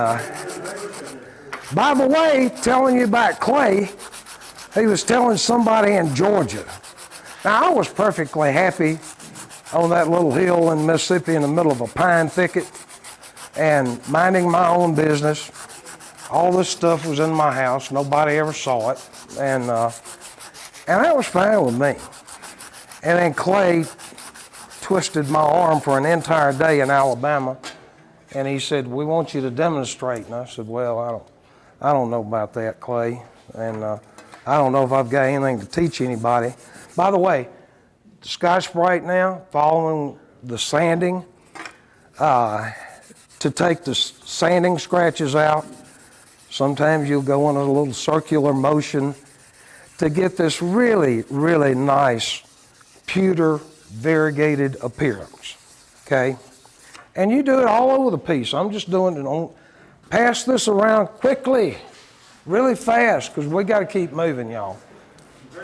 by the way, telling you about Clay, he was telling somebody in Georgia. Now, I was perfectly happy on that little hill in Mississippi in the middle of a pine thicket and minding my own business. All this stuff was in my house. Nobody ever saw it. And that was fine with me. And then Clay twisted my arm for an entire day in Alabama. And he said, we want you to demonstrate. And I said, well, I don't know about that, Clay. And I don't know if I've got anything to teach anybody. By the way, the Scotch Brite now, following the sanding, to take the sanding scratches out, sometimes you'll go in a little circular motion to get this really, really nice pewter variegated appearance, okay? And you do it all over the piece. I'm just doing it on, pass this around quickly, really fast, because we got to keep moving, y'all. I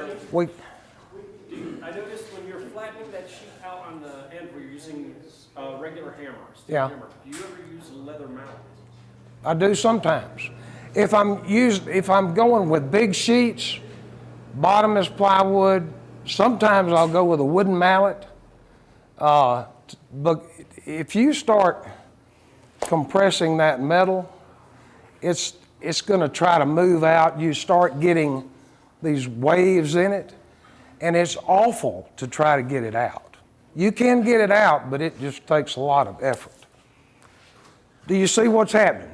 noticed when you're flattening that sheet out on the end where you're using regular hammer, steel Yeah. hammer, do you ever use a leather mallet? I do sometimes. If I'm going with big sheets, bottom is plywood, sometimes I'll go with a wooden mallet. But if you start compressing that metal, it's going to try to move out. You start getting these waves in it, and it's awful to try to get it out. You can get it out, but it just takes a lot of effort. Do you see what's happening?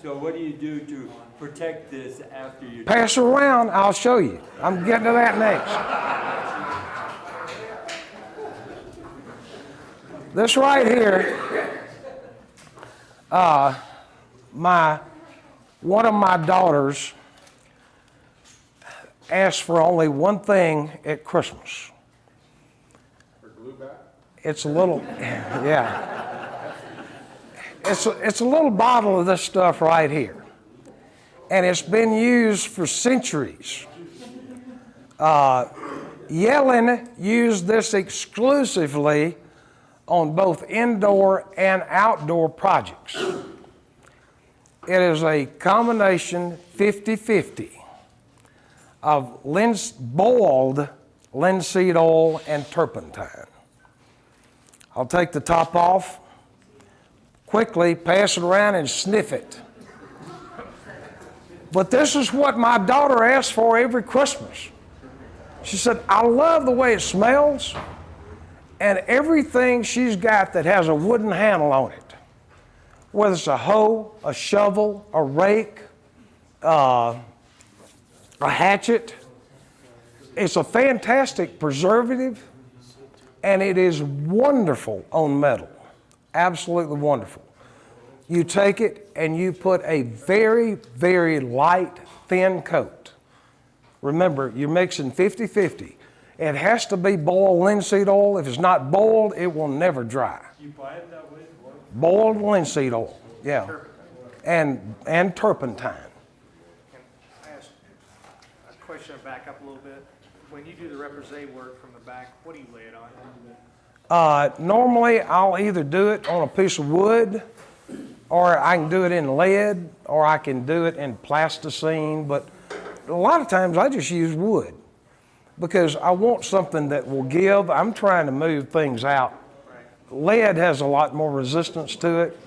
So what do you do to protect this after you? Pass it around, I'll show you. I'm getting to that next. This right here, one of my daughters asked for only one thing at Christmas. For glue back? It's a little, yeah. It's a little bottle of this stuff right here. And it's been used for centuries. Yellen used this exclusively on both indoor and outdoor projects. It is a combination 50-50 of boiled linseed oil and turpentine. I'll take the top off, quickly pass it around and sniff it. But this is what my daughter asks for every Christmas. She said, I love the way it smells, and everything she's got that has a wooden handle on it, whether it's a hoe, a shovel, a rake, a hatchet, it's a fantastic preservative, and it is wonderful on metal, absolutely wonderful. You take it and you put a very, very light, thin coat. Remember, you're mixing 50-50. It has to be boiled linseed oil. If it's not boiled, it will never dry. You buy it that way? Boiled linseed oil, yeah. And turpentine. Can I ask a question to back up a little bit? When you do the repoussé work from the back, what do you lay it on? Normally, I'll either do it on a piece of wood, or I can do it in lead, or I can do it in plasticine, but a lot of times I just use wood because I want something that will give. I'm trying to move things out. Lead has a lot more resistance to it,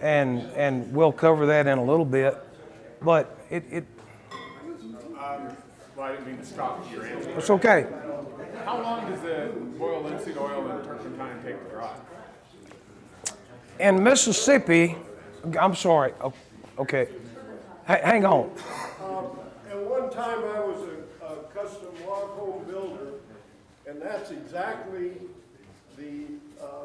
and we'll cover that in a little bit, but Well, I didn't mean to stop your answer. it's okay. How long does the boiled linseed oil and turpentine take to dry? In Mississippi, I'm sorry, okay, hang on. At one time, I was a custom log home builder, and that's exactly the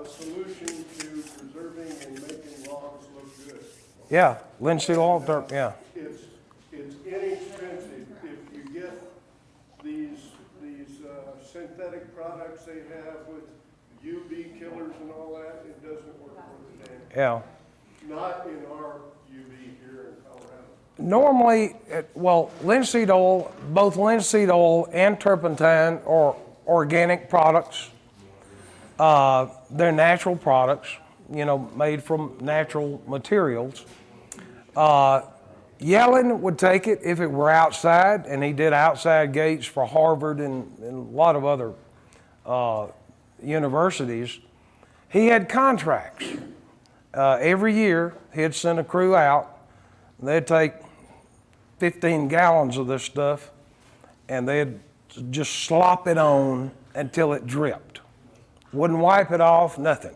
solution to preserving and making logs look good. Yeah, linseed oil, yeah. It's inexpensive. If you get these synthetic products they have with UV killers and all that, it doesn't work worth a damn. Yeah. Not in our UV here in Colorado. Normally, linseed oil, both linseed oil and turpentine are organic products. They're natural products, made from natural materials. Yellen would take it if it were outside, and he did outside gates for Harvard and a lot of other universities. He had contracts. Every year, he'd send a crew out. They'd take 15 gallons of this stuff, and they'd just slop it on until it dripped. Wouldn't wipe it off, nothing.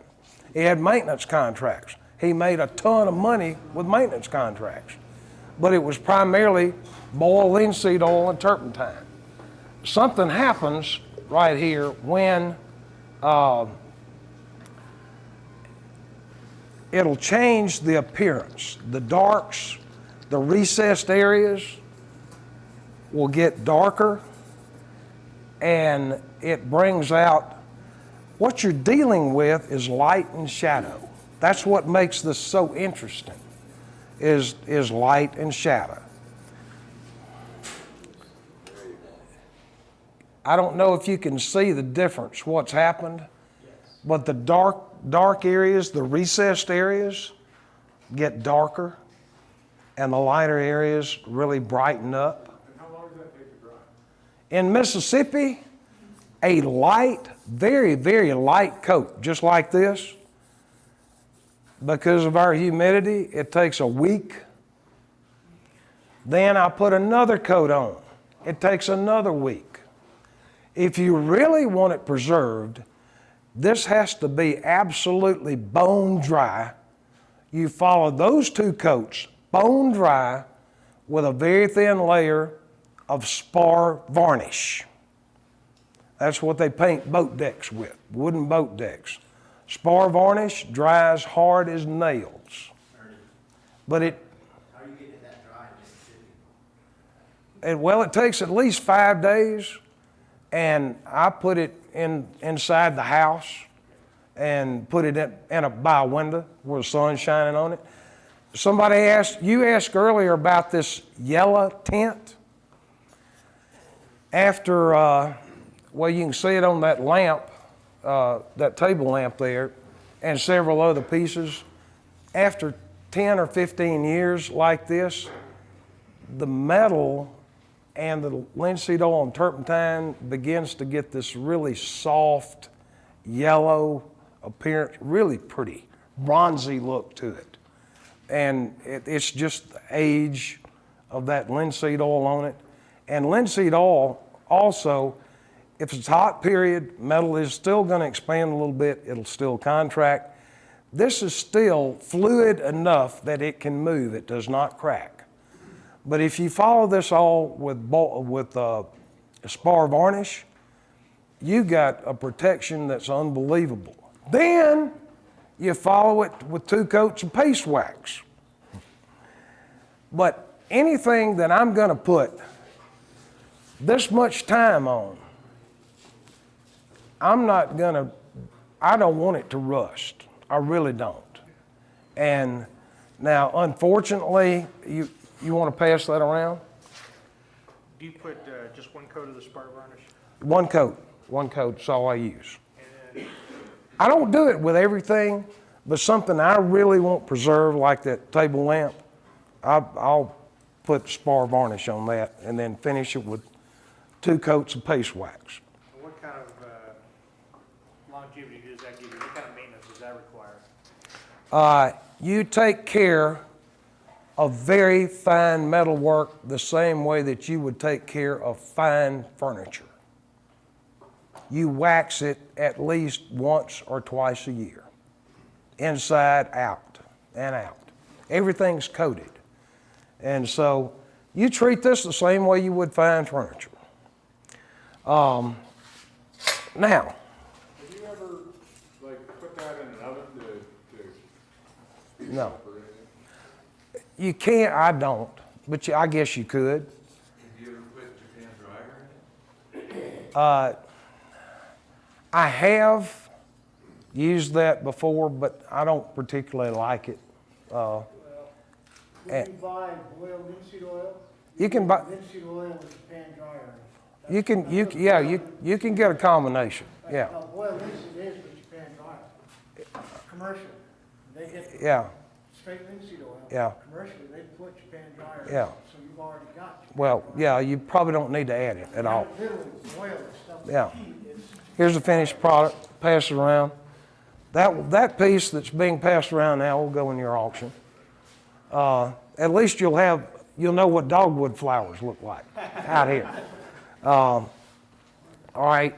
He had maintenance contracts. He made a ton of money with maintenance contracts, but it was primarily boiled linseed oil and turpentine. Something happens right here when it'll change the appearance, the darks, the recessed areas. will get darker, and it brings out what you're dealing with is light and shadow. That's what makes this so interesting, is light and shadow. I don't know if you can see the difference, what's happened, but the dark areas, the recessed areas, get darker, and the lighter areas really brighten up. And how long does that take to dry? In Mississippi, a light, very, very light coat, just like this, because of our humidity, it takes a week. Then I put another coat on. It takes another week. If you really want it preserved, this has to be absolutely bone dry. You follow those 2 coats, bone dry, with a very thin layer of spar varnish. That's what they paint boat decks with, wooden boat decks. Spar varnish dries hard as nails. But it, How are you getting it that dry in Mississippi? well, it takes at least 5 days, and I put it inside the house and put it by a window where the sun's shining on it. You asked earlier about this yellow tint. After, well, you can see it on that lamp, that table lamp there, and several other pieces. After 10 or 15 years like this, the metal and the linseed oil and turpentine begins to get this really soft yellow appearance, really pretty, bronzy look to it. And it's just the age of that linseed oil on it. And linseed oil also, if it's a hot period, metal is still going to expand a little bit, it'll still contract. This is still fluid enough that it can move, it does not crack. But if you follow this all with spar varnish, you got a protection that's unbelievable. Then you follow it with 2 coats of paste wax. But anything that I'm going to put this much time on, I don't want it to rust. I really don't. And now, unfortunately, you want to pass that around? Do you put just 1 coat of the spar varnish? 1 coat. 1 coat is all I use. I don't do it with everything, but something I really want preserved, like that table lamp, I'll put spar varnish on that and then finish it with 2 coats of paste wax. And what kind of longevity does that give you? What kind of maintenance does that require? You take care of very fine metal work the same way that you would take care of fine furniture. You wax it at least once or twice a year, inside, out, and out. Everything's coated. And so you treat this the same way you would fine furniture. Now, Have you ever, like, put that in an oven to speed it No. up or anything? you can't, I don't, but I guess you could. Have you ever put Japan dryer in it? I have used that before, but I don't particularly like it. When you buy boiled linseed oil, You can buy, linseed oil with Japan dryer. you can get a combination, yeah, Boiled linseed is with Japan dryer. Commercial, they get yeah, straight linseed oil. Yeah. Commercially, they put Japan dryer. Yeah. So you've already got. well, yeah, you probably don't need to add it at all. Literally boil the stuff. with Yeah. heat. It's Here's the finished product, pass it around. That piece that's being passed around now will go in your auction. At least you'll know what dogwood flowers look like out here. All right.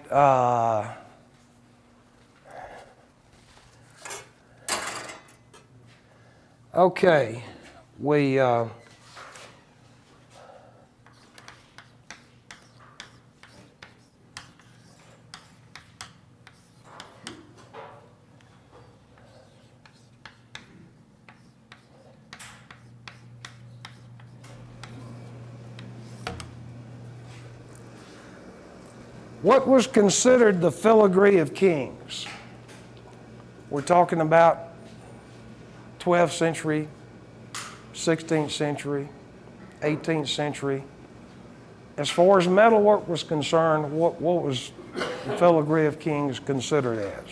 Okay, we What was considered the filigree of kings? We're talking about 12th century, 16th century, 18th century. As far as metalwork was concerned, what was the filigree of kings considered as?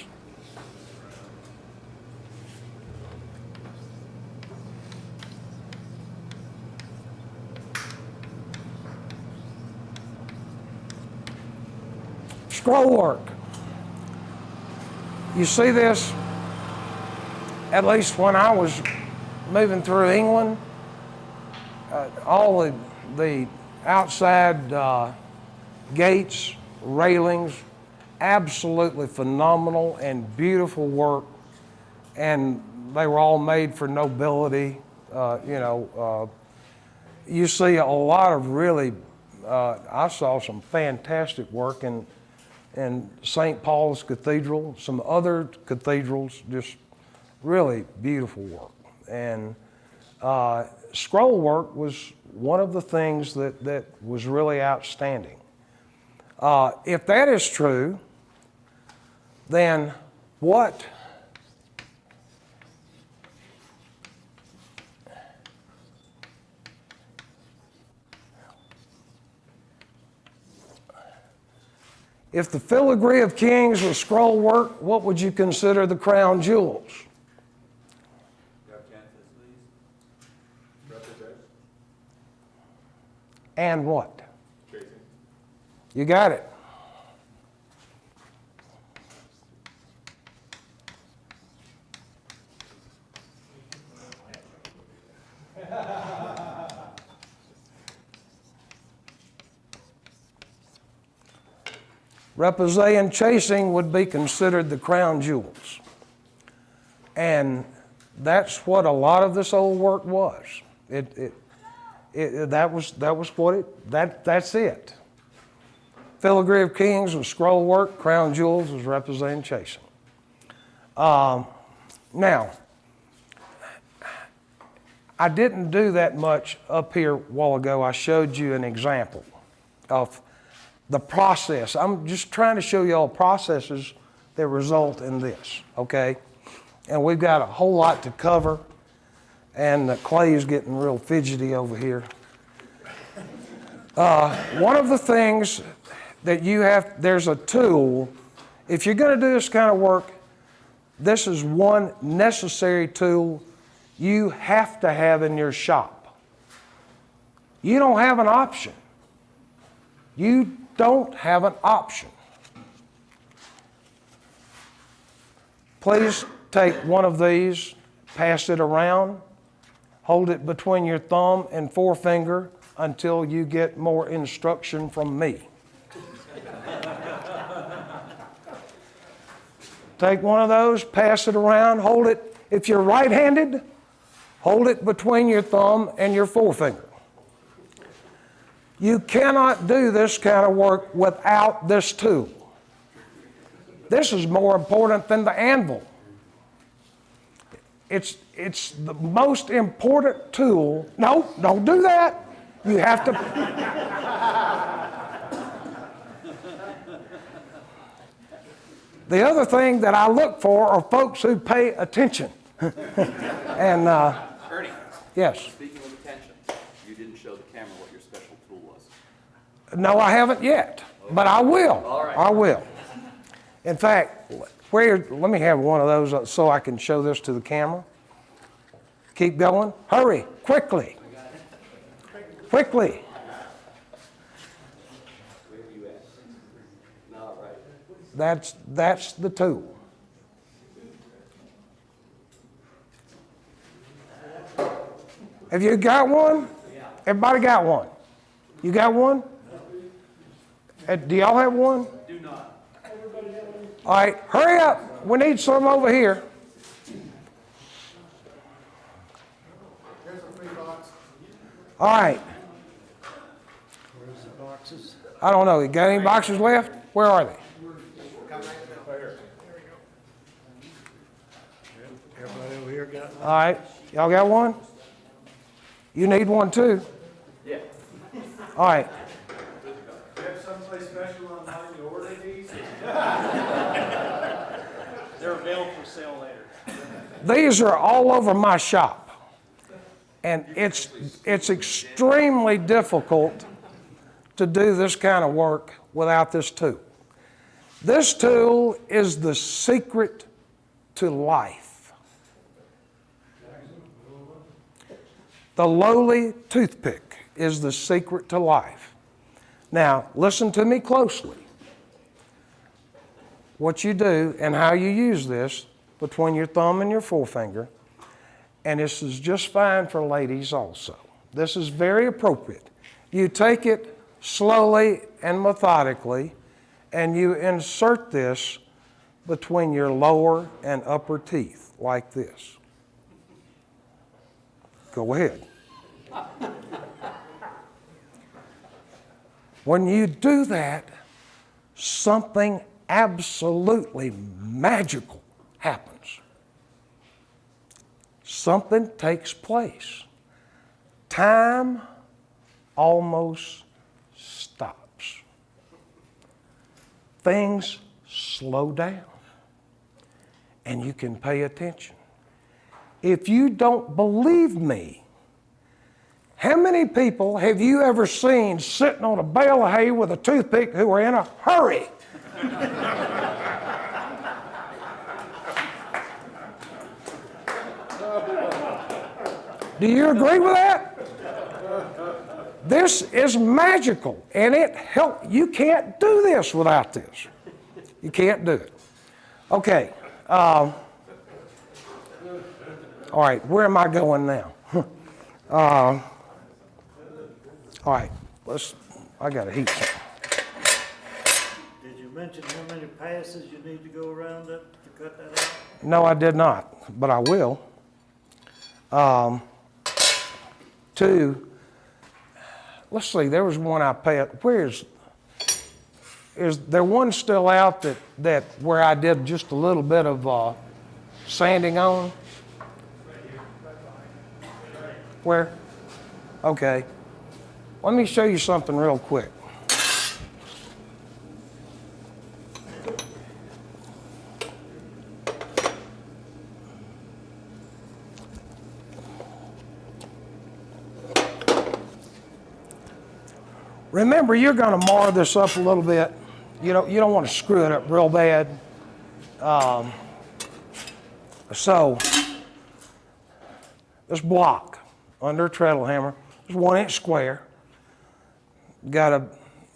Scroll work. You see this, at least when I was moving through England, all the outside gates, railings, absolutely phenomenal and beautiful work, and they were all made for nobility. You see a lot of really, I saw some fantastic work in St. Paul's Cathedral, some other cathedrals, just really beautiful work. And scroll work was one of the things that was really outstanding. If that is true, then what if the filigree of kings was scroll work, what would you consider the crown jewels? And what? You got it. Repoussé and chasing would be considered the crown jewels. And that's what a lot of this old work was. That's it. Filigree of kings was scroll work, crown jewels was repoussé and chasing. Now, I didn't do that much up here a while ago. I showed you an example of the process. I'm just trying to show you all processes that result in this, okay? And we've got a whole lot to cover, and Clay is getting real fidgety over here. One of the things that you have, there's a tool. If you're going to do this kind of work, this is one necessary tool you have to have in your shop. You don't have an option. You don't have an option. Please take one of these, pass it around, hold it between your thumb and forefinger until you get more instruction from me. Take one of those, pass it around, hold it. If you're right-handed, hold it between your thumb and your forefinger. You cannot do this kind of work without this tool. This is more important than the anvil. It's the most important tool. No, don't do that. You have to. The other thing that I look for are folks who pay attention. And Ernie, yes. speaking of attention, you didn't show the camera what your special tool was. No, I haven't yet, but I will. All right. I will. In fact, let me have one of those so I can show this to the camera. Keep going. Hurry, quickly. Quickly. That's the tool. Have you got one? Everybody got one? You got one? Do y'all have one? Do not. All right, hurry up. We need some over here. All right. Where's the boxes? I don't know. You got any boxes left? Where are they? Everybody over here got one? All right. Y'all got one? You need one too? Yeah. All right. You have someplace special online to order? They're available for sale later. These are all over my shop. And it's extremely difficult to do this kind of work without this tool. This tool is the secret to life. The lowly toothpick is the secret to life. Now, listen to me closely. What you do and how you use this between your thumb and your forefinger, and this is just fine for ladies also. This is very appropriate. You take it slowly and methodically, and you insert this between your lower and upper teeth, like this. Go ahead. When you do that, something absolutely magical happens. Something takes place. Time almost stops. Things slow down, and you can pay attention. If you don't believe me, how many people have you ever seen sitting on a bale of hay with a toothpick who are in a hurry? Do you agree with that? This is magical, and it helps. You can't do this without this. You can't do it. Okay. All right, where am I going now? All right, I got to heat something. Did you mention how many passes you need to go around it to cut that out? No, I did not, but I will. Two, let's see, there was one I paid. Is there one still out that where I did just a little bit of sanding on? Where? Okay. Let me show you something real quick. Remember, you're going to mar this up a little bit. You don't want to screw it up real bad. So this block under a treadle hammer is 1 inch square. Got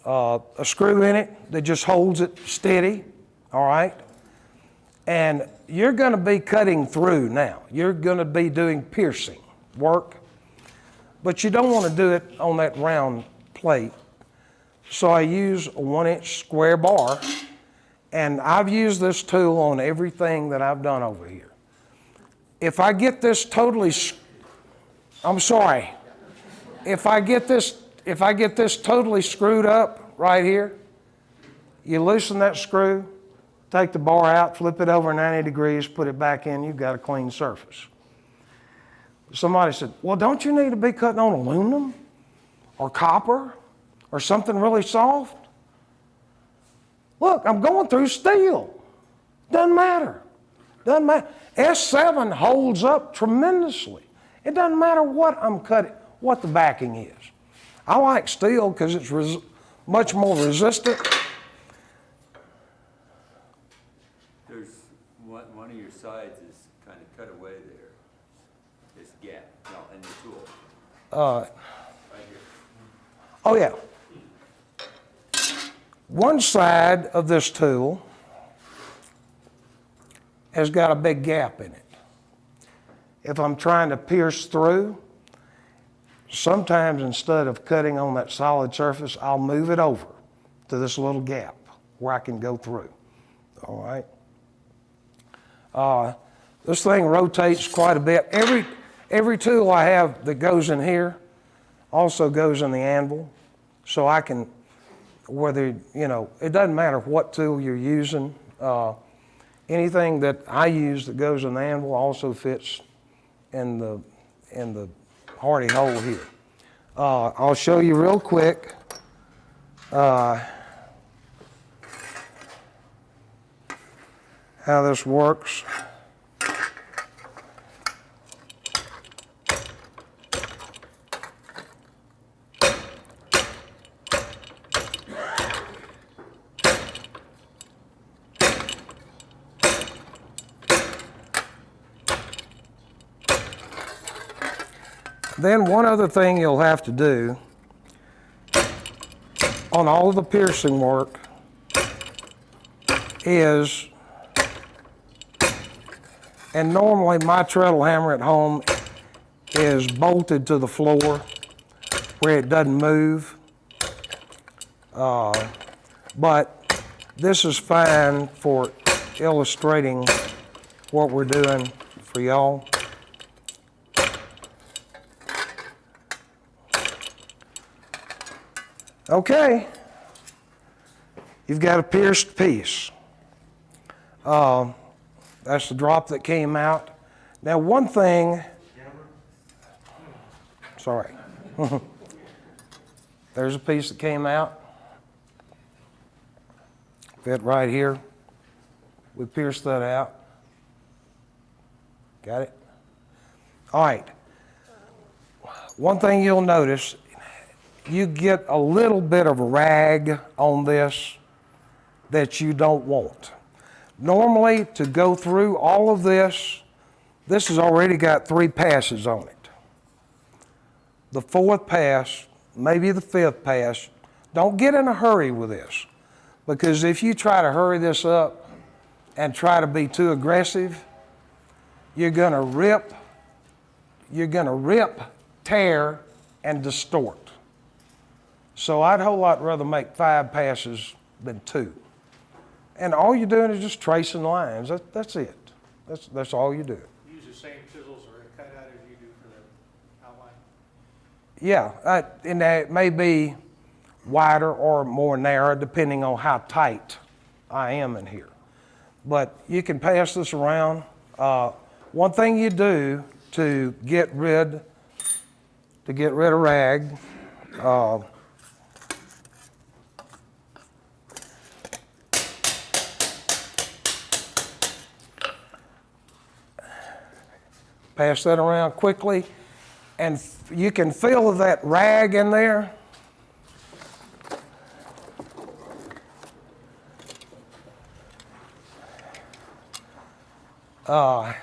a screw in it that just holds it steady. All right. And you're going to be cutting through now. You're going to be doing piercing work, but you don't want to do it on that round plate. So I use a 1 inch square bar, and I've used this tool on everything that I've done over here. If I get this totally, I'm sorry, if I get this totally screwed up right here, you loosen that screw, take the bar out, flip it over 90 degrees, put it back in, you've got a clean surface. Somebody said, well, don't you need to be cutting on aluminum or copper or something really soft? Look, I'm going through steel. Doesn't matter. Doesn't matter. S7 holds up tremendously. It doesn't matter what I'm cutting, what the backing is. I like steel because it's much more resistant. There's one of your sides is kind of cut away there. This gap, in the tool. Right here. Oh yeah. One side of this tool has got a big gap in it. If I'm trying to pierce through, sometimes instead of cutting on that solid surface, I'll move it over to this little gap where I can go through. All right. This thing rotates quite a bit. Every tool I have that goes in here also goes in the anvil, so I can, it doesn't matter what tool you're using. Anything that I use that goes in the anvil also fits in the hardy hole here. I'll show you real quick. how this works. Then one other thing you'll have to do on all of the piercing work is, and normally my treadle hammer at home is bolted to the floor where it doesn't move. But this is fine for illustrating what we're doing for y'all. Okay, you've got a pierced piece. That's the drop that came out. Now one thing, sorry, there's a piece that came out, fit right here. We pierced that out. Got it? All right, one thing you'll notice, you get a little bit of rag on this that you don't want. Normally, to go through all of this, this has already got 3 passes on it. The 4th pass, maybe the 5th pass, don't get in a hurry with this, because if you try to hurry this up and try to be too aggressive, you're gonna rip, tear, and distort. So I'd a whole lot rather make 5 passes than 2. And all you're doing is just tracing lines. That's it. That's all you do. Use the same chisels or cutout as you do for the outline? Yeah, and that may be wider or more narrow depending on how tight I am in here. But you can pass this around. One thing you do to get rid of rag, pass that around quickly, and you can feel that rag in there. Are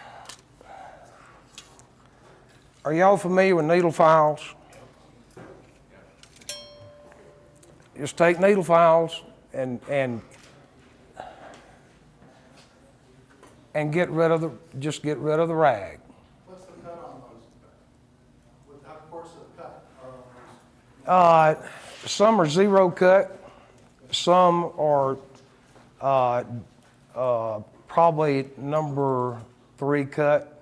y'all familiar with needle files? Just take needle files and get rid of the rag. What's the cut on those? How coarse of the cut are on those? Some are 0 cut, some are probably number 3 cut.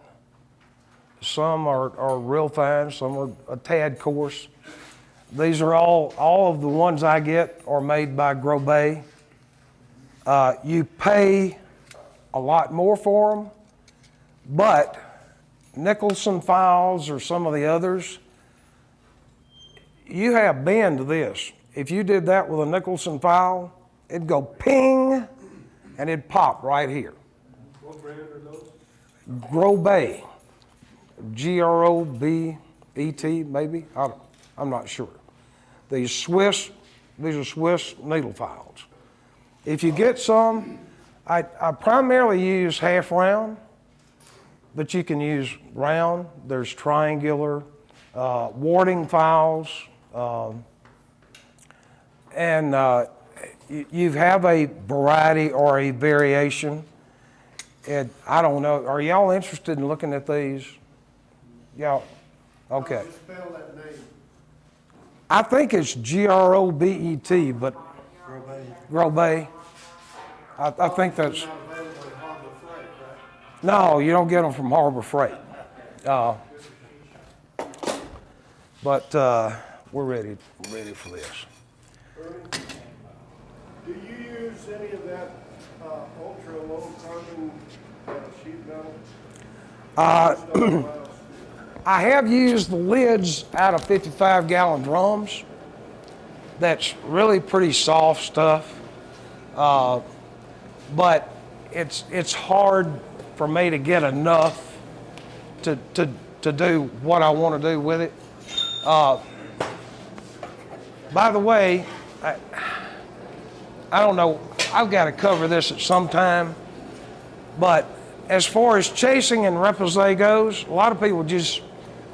Some are real fine, some are a tad coarse. These are all of the ones I get are made by Gothic. You pay a lot more for them, but Nicholson files or some of the others, you have bend to this. If you did that with a Nicholson file, it'd go ping and it'd pop right here. What brand are those? Gothic, G-R-O-B-E-T maybe, I'm not sure. These are Swiss needle files. If you get some, I primarily use half round, but you can use round. There's triangular, warding files, and you have a variety or a variation. And I don't know, are y'all interested in looking at these? Y'all, okay. Just spell that name. I think it's G-R-O-B-E-T, but Gothic. I think that's, Not available at Harbor Freight, right? no, you don't get them from Harbor Freight. But we're ready for this. Ernie, do you use any of that ultra low carbon sheet metal? I have used the lids out of 55-gallon drums. That's really pretty soft stuff. But it's hard for me to get enough to do what I want to do with it. By the way, I don't know, I've got to cover this at some time, but as far as chasing and repoussé goes, a lot of people just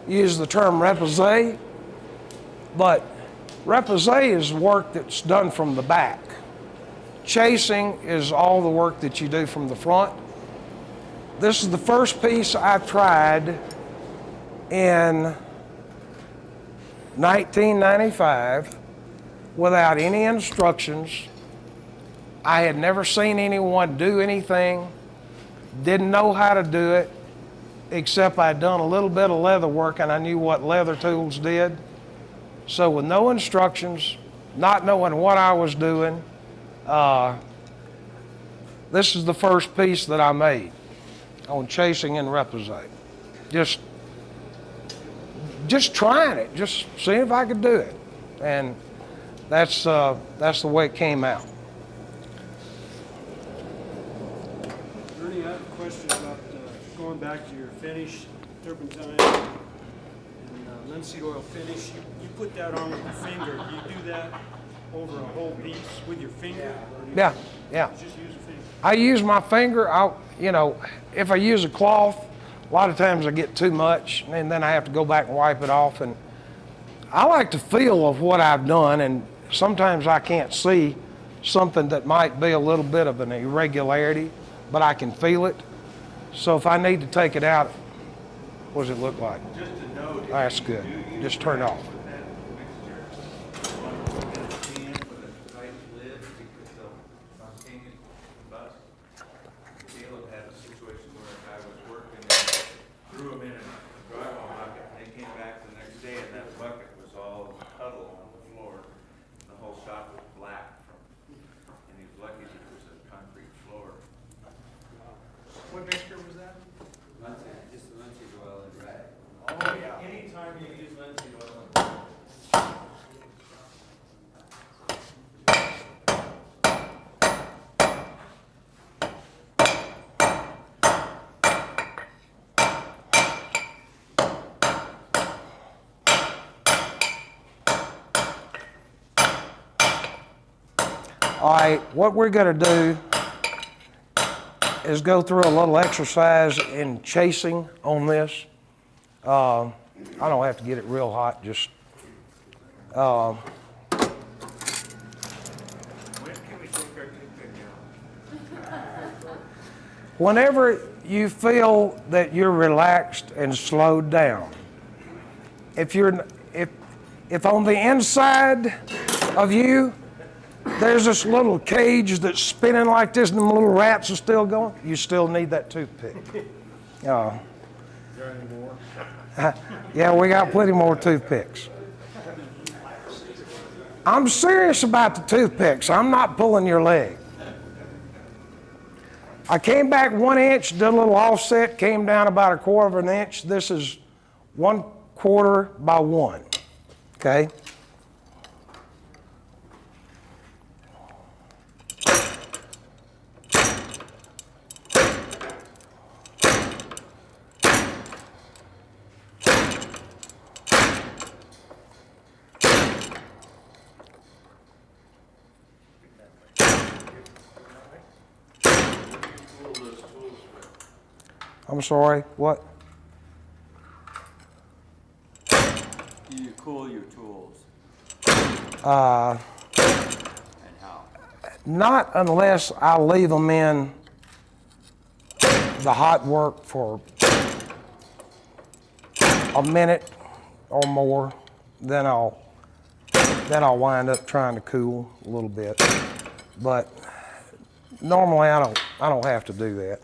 use the term repoussé, but repoussé is work that's done from the back. Chasing is all the work that you do from the front. This is the first piece I tried in 1995 without any instructions. I had never seen anyone do anything, didn't know how to do it, except I'd done a little bit of leather work and I knew what leather tools did. So with no instructions, not knowing what I was doing, this is the first piece that I made on chasing and repoussé. Just trying it, just seeing if I could do it. And that's the way it came out. Ernie, I have a question about going back to your finish, turpentine and linseed oil finish. You put that on with your finger. Do you do that over a whole piece with your finger? Or do you Yeah. just use your finger? I use my finger. If I use a cloth, a lot of times I get too much, and then I have to go back and wipe it off. And I like the feel of what I've done, and sometimes I can't see something that might be a little bit of an irregularity, but I can feel it. So if I need to take it out, what does it look like? Just a note. That's good. Just turn it off. With that mixture, one in a can with a tight lid because they'll spontaneously combust. Caleb had a situation where a guy was working and threw him in a drywall bucket. They came back the next day and that bucket was all puddle on the floor. The whole shop was black and he was lucky that it was a concrete floor. What mixture was that? Linseed, just the linseed oil and rag. Oh, yeah. Anytime you use linseed oil. All right, what we're going to do is go through a little exercise in chasing on this. I don't have to get it real hot, just When can we take our toothpick out? whenever you feel that you're relaxed and slowed down. If on the inside of you there's this little cage that's spinning like this and the little rats are still going, you still need that toothpick. Is there any more? Yeah, we got plenty more toothpicks. I'm serious about the toothpicks. I'm not pulling your leg. I came back 1 inch, did a little offset, came down about 1/4 of an inch. This is 1/4 by 1, okay? I'm sorry, what? You cool your tools, Uh, and how? Not unless I leave them in the hot work for a minute or more, then I'll wind up trying to cool a little bit. But normally I don't have to do that.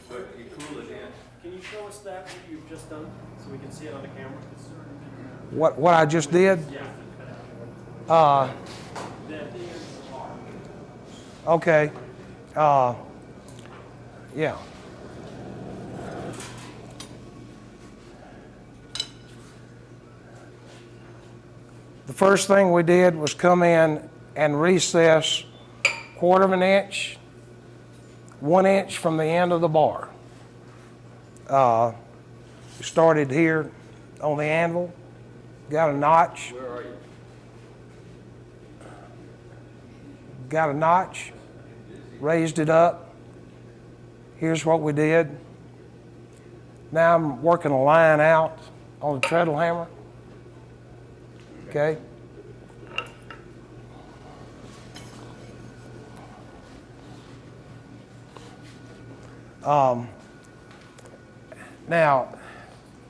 But you cool it in. Can you show us that, what you've just done, so we can see it on the camera? What I just did? Okay. Yeah. The first thing we did was come in and recess 1/4 of an inch 1 inch from the end of the bar. Started here on the anvil, got a notch. Where are you? Got a notch, raised it up. Here's what we did. Now I'm working a line out on the treadle hammer. Okay. Now,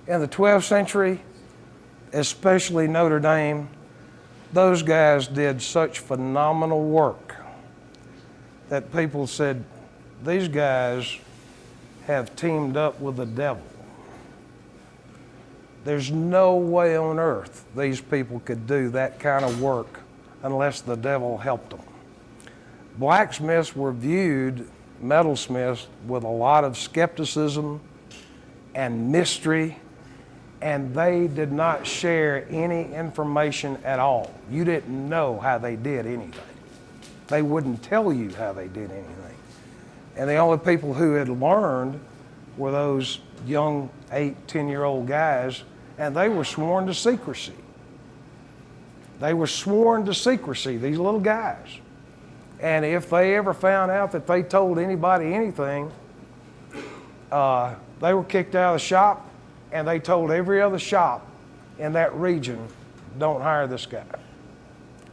in the 12th century, especially Notre Dame, those guys did such phenomenal work that people said, these guys have teamed up with the devil. There's no way on earth these people could do that kind of work unless the devil helped them. Blacksmiths were viewed, metalsmiths, with a lot of skepticism and mystery, and they did not share any information at all. You didn't know how they did anything. They wouldn't tell you how they did anything. And the only people who had learned were those young 8, 10-year-old guys, and they were sworn to secrecy. They were sworn to secrecy, these little guys. And if they ever found out that they told anybody anything, they were kicked out of the shop, and they told every other shop in that region, don't hire this guy.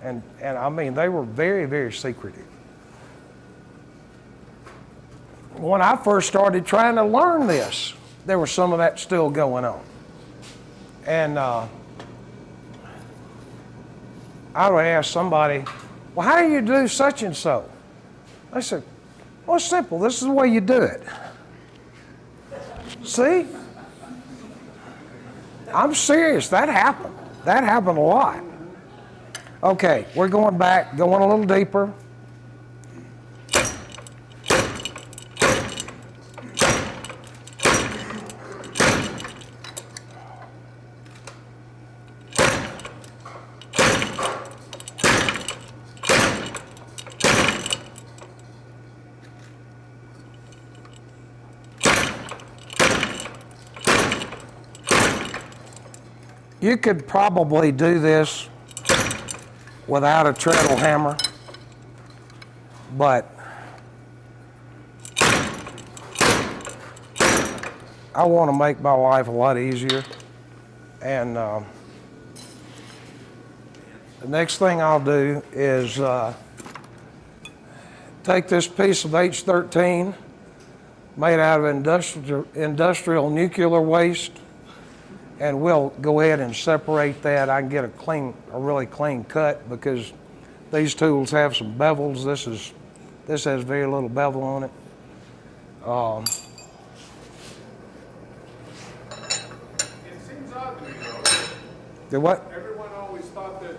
And I mean, they were very, very secretive. When I first started trying to learn this, there was some of that still going on. And I would ask somebody, well, how do you do such and so? I said, well, it's simple. This is the way you do it. See? I'm serious. That happened. That happened a lot. Okay, we're going back, going a little deeper. You could probably do this without a treadle hammer, but I want to make my life a lot easier. And the next thing I'll do is take this piece of H13 made out of industrial nuclear waste, and we'll go ahead and separate that. I can get a really clean cut because these tools have some bevels. This has very little bevel on it. It seems odd to me though. The what? Everyone always thought that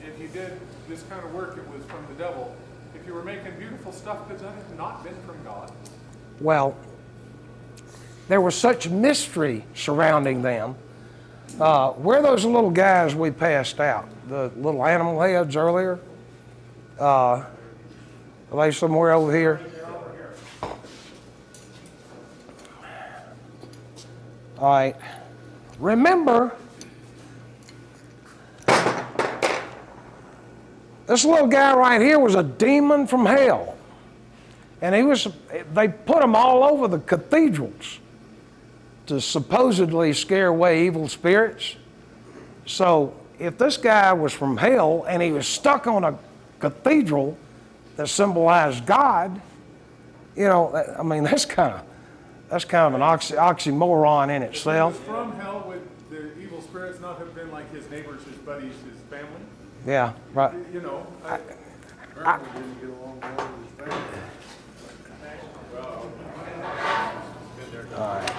if you did this kind of work, it was from the devil. If you were making beautiful stuff, could that have not been from God? Well, there was such mystery surrounding them. Where are those little guys we passed out? The little animal heads earlier? Are they somewhere over here? All right. Remember, this little guy right here was a demon from hell. And they put him all over the cathedrals to supposedly scare away evil spirits. So if this guy was from hell and he was stuck on a cathedral that symbolized God, you know, I mean, that's kind of an oxymoron in itself. From hell, would the evil spirits not have been like his neighbors, his buddies, his family? Yeah, right. You know, Didn't get along well with his family. All right.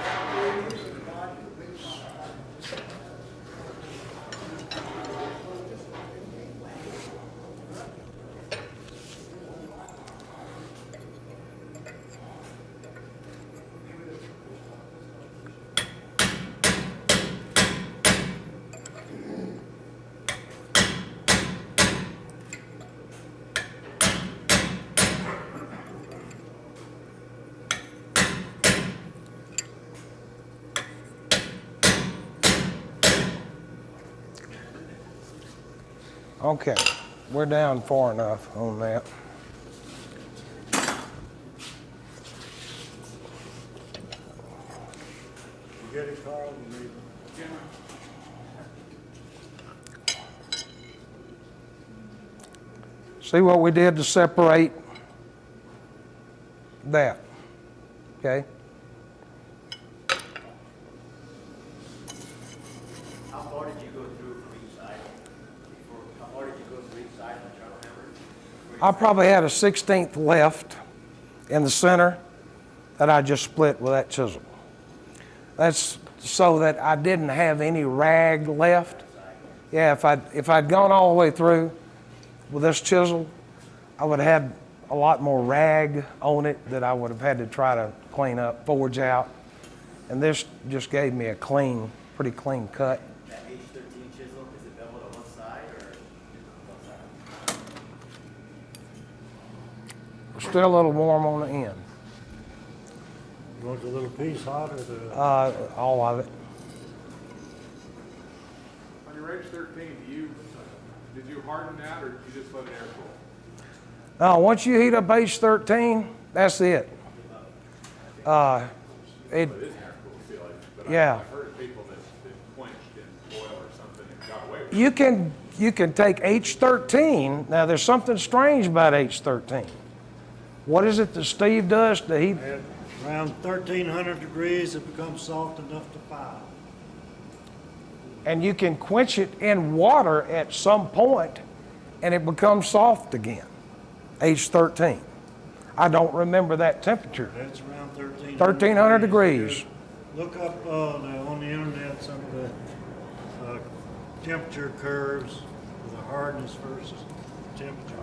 Okay, we're down far enough on that. You get it, Carl? You need it? See what we did to separate that, okay? How far did you go through from each side? How far did you go through each side, which I remember? I probably had a 16th left in the center that I just split with that chisel. That's so that I didn't have any rag left. Yeah, if I'd gone all the way through with this chisel, I would have had a lot more rag on it that I would have had to try to clean up, forge out. And this just gave me a clean, pretty clean cut. That H13 chisel, is it beveled on one side or both sides? Still a little warm on the end. You want the little piece hot or the? All of it. On your H13, did you harden that or did you just let it air cool? Now, once you heat up H13, that's it. It Well, it is an air cool seal, but Yeah. I've heard of people that quenched in oil or something and got away with it. you can take H13. Now, there's something strange about H13. What is it that Steve does to heat? At around 1,300 degrees, it becomes soft enough to file. And you can quench it in water at some point, and it becomes soft again. H13. I don't remember that temperature. That's around 1,300 degrees. Look up on the internet some of the temperature curves for the hardness versus temperature.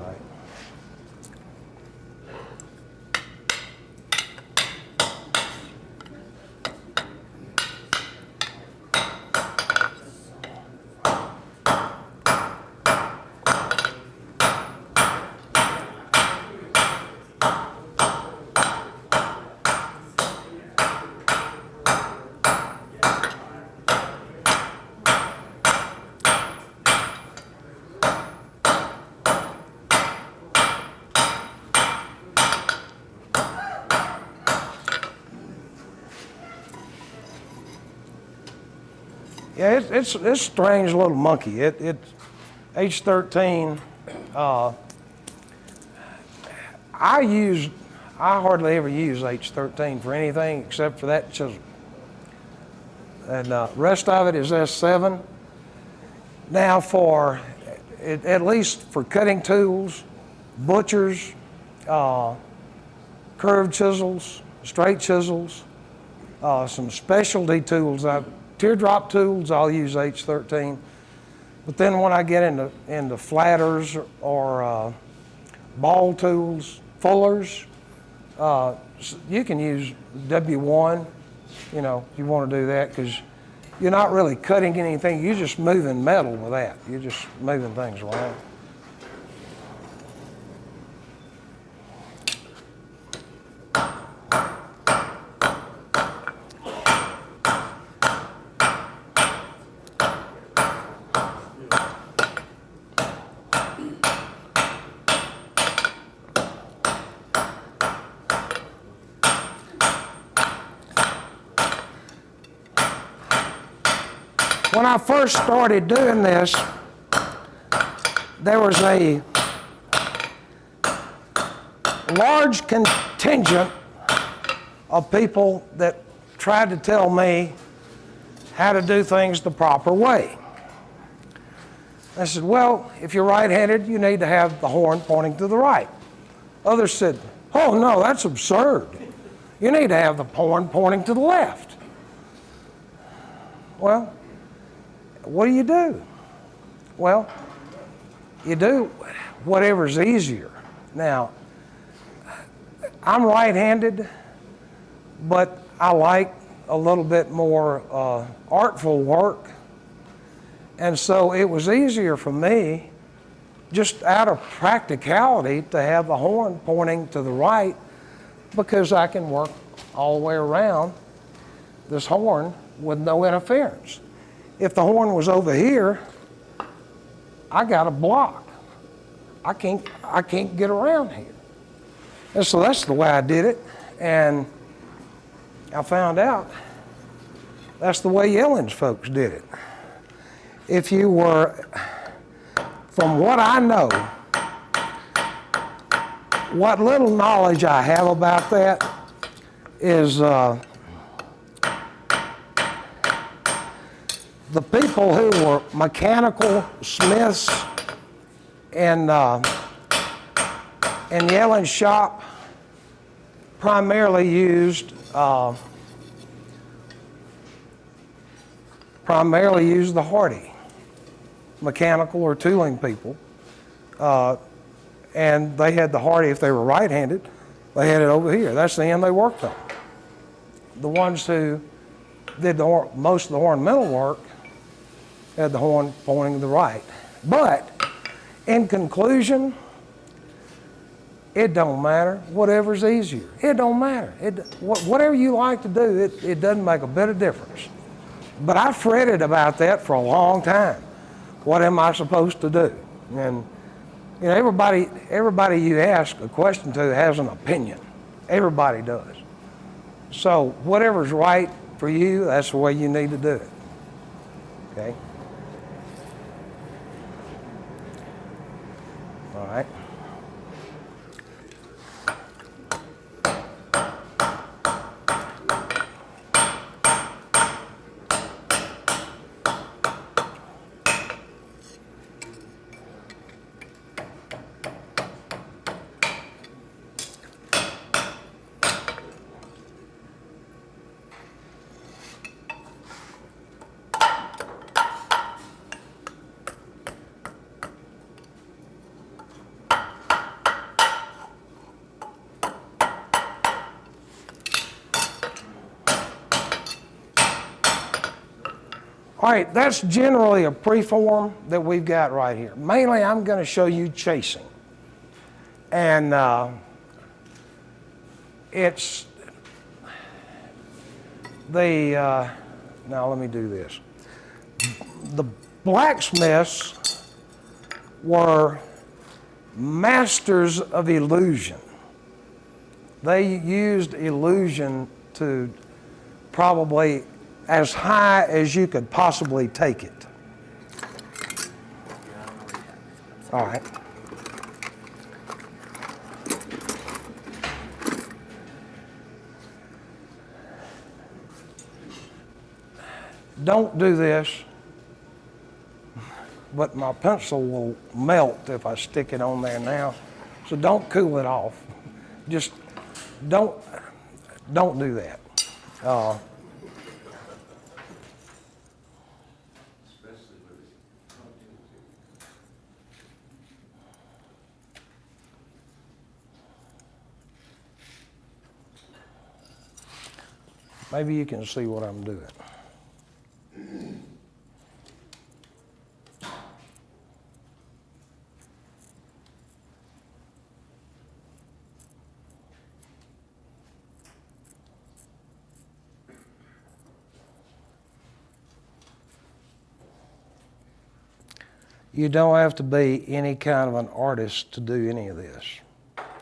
Yeah, it's a strange little monkey. H13. I hardly ever use H13 for anything except for that chisel. And rest of it is S7. Now at least for cutting tools, butchers, curved chisels, straight chisels, some specialty tools. Teardrop tools, I'll use H13. But then when I get into flatters or ball tools, fullers, you can use W1, if you want to do that, because you're not really cutting anything. You're just moving metal with that. You're just moving things around. When I first started doing this, there was a large contingent of people that tried to tell me how to do things the proper way. I said, well, if you're right-handed, you need to have the horn pointing to the right. Others said, oh, no, that's absurd. You need to have the horn pointing to the left. Well, what do? Well, you do whatever's easier. Now, I'm right-handed, but I like a little bit more artful work. And so it was easier for me, just out of practicality, to have the horn pointing to the right, because I can work all the way around this horn with no interference. If the horn was over here, I got a block. I can't get around here. And so that's the way I did it. And I found out that's the way Yellen's folks did it. If you were, from what I know, what little knowledge I have about that is the people who were mechanical smiths in Yellen's shop primarily used the Hardy, mechanical or tooling people. And they had the Hardy, if they were right-handed, they had it over here. That's the end they worked on. The ones who did most of the ornamental work had the horn pointing to the right. But in conclusion, it don't matter. Whatever's easier, it don't matter. Whatever you like to do, it doesn't make a bit of difference. But I fretted about that for a long time. What am I supposed to do? And you know, everybody you ask a question to has an opinion. Everybody does. So whatever's right for you, that's the way you need to do it. Okay? All right. All right, that's generally a preform that we've got right here. Mainly, I'm going to show you chasing. And it's the, now let me do this. The blacksmiths were masters of illusion. They used illusion to probably as high as you could possibly take it. All right. Don't do this, but my pencil will melt if I stick it on there now. So don't cool it off. Just don't do that. Maybe you can see what I'm doing. You don't have to be any kind of an artist to do any of this,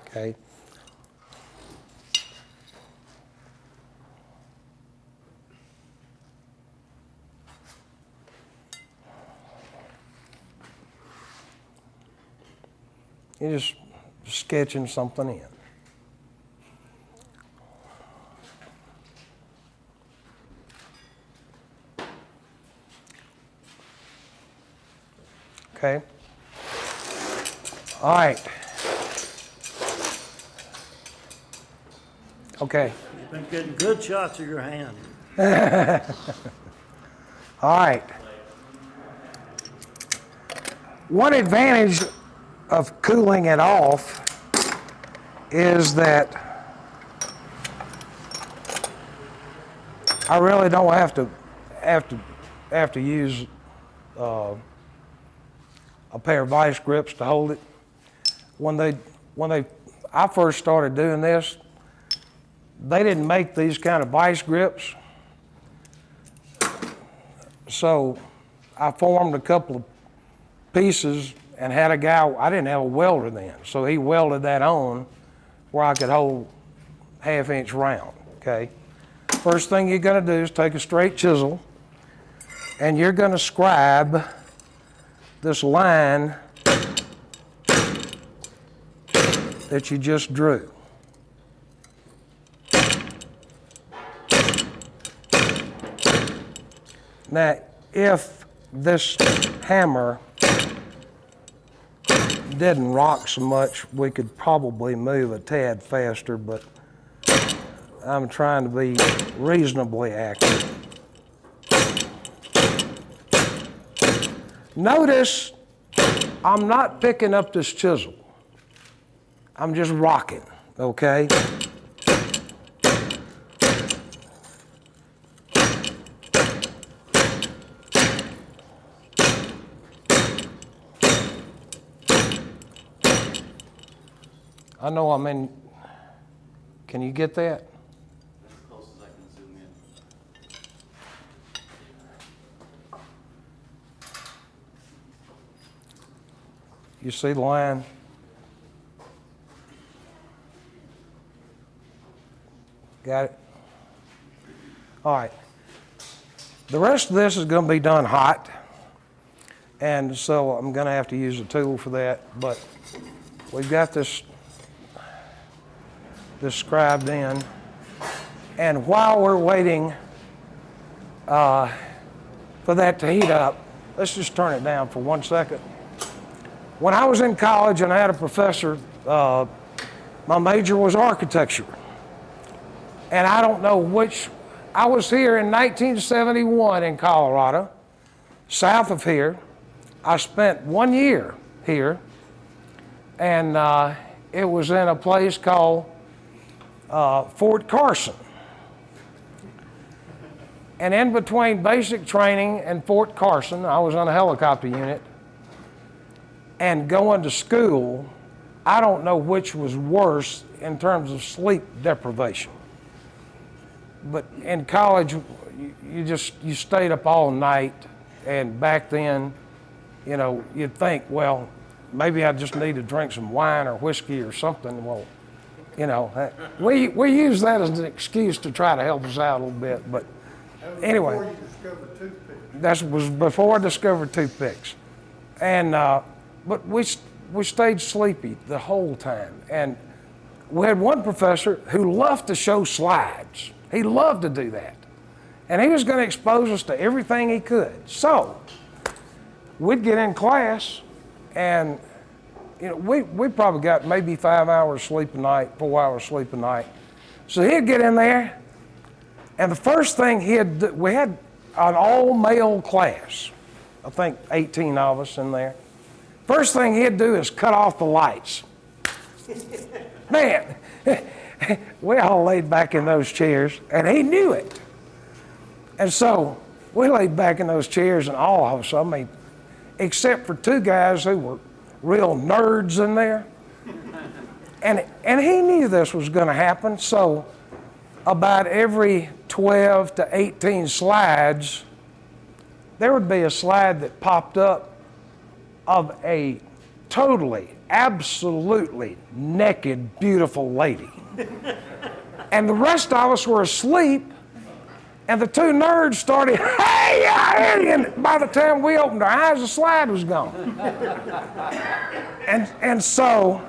okay? You're just sketching something in. Okay. All right. Okay. You've been getting good shots of your hand. All right. One advantage of cooling it off is that I really don't have to use a pair of vice grips to hold it. When I first started doing this, they didn't make these kind of vice grips, so I formed a couple of pieces and had a guy, I didn't have a welder then, so he welded that on where I could hold 1/2 inch round, okay? First thing you're gonna do is take a straight chisel and you're gonna scribe this line that you just drew. Now, if this hammer didn't rock so much, we could probably move a tad faster, but I'm trying to be reasonably accurate. Notice I'm not picking up this chisel. I'm just rocking, okay? I know I'm in, can you get that? As close as I can zoom in. You see the line? Got it? All right. The rest of this is going to be done hot, and so I'm going to have to use a tool for that, but we've got this scribed in, and while we're waiting for that to heat up, let's just turn it down for 1 second. When I was in college and I had a professor, my major was architecture, and I don't know which, I was here in 1971 in Colorado, south of here. I spent 1 year here, and it was in a place called Fort Carson. And in between basic training and Fort Carson, I was on a helicopter unit, and going to school, I don't know which was worse in terms of sleep deprivation. But in college, you stayed up all night, and back then, you know, you'd think, well, maybe I just need to drink some wine or whiskey or something. Well, you know, we use that as an excuse to try to help us out a little bit. But anyway, Before you discovered toothpicks. that was before I discovered toothpicks. And but we stayed sleepy the whole time. And we had one professor who loved to show slides. He loved to do that. And he was going to expose us to everything he could. So we'd get in class, and you know, we probably got maybe 5 hours sleep a night, 4 hours sleep a night. So he'd get in there, and the first thing he'd do, we had an all-male class, I think 18 of us in there. First thing he'd do is cut off the lights. Man, we all laid back in those chairs, and he knew it. And so we laid back in those chairs, and all of us, I mean, except for 2 guys who were real nerds in there. And he knew this was going to happen, so about every 12 to 18 slides, there would be a slide that popped up of a totally, absolutely naked, beautiful lady. And the rest of us were asleep, and the 2 nerds started, hey, and by the time we opened our eyes, the slide was gone. And so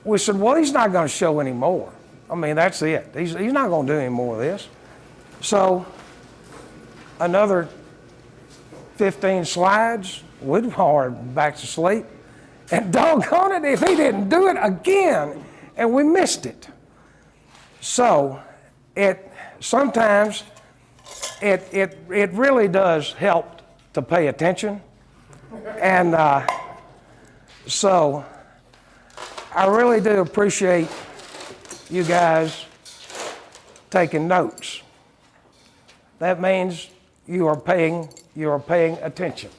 we said, well, he's not going to show any more. I mean, that's it. He's not going to do any more of this. So another 15 slides, we'd all back to sleep. And doggone it, if he didn't do it again, and we missed it. So sometimes it really does help to pay attention. And so I really do appreciate you guys taking notes. That means you are paying attention.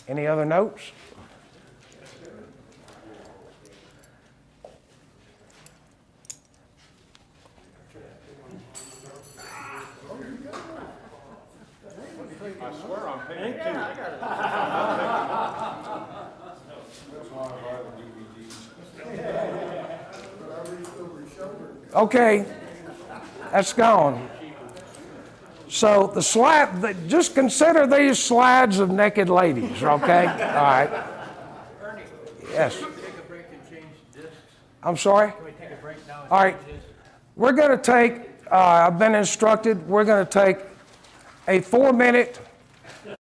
Any other notes? I swear I'm paying. Thank you. Okay, that's gone. So the slide, just consider these slides of naked ladies, okay? All right. Ernie, Yes. take a break and change discs? I'm sorry? Can we take a break now? All right. We're going to take, I've been instructed, we're going to take a 4-minute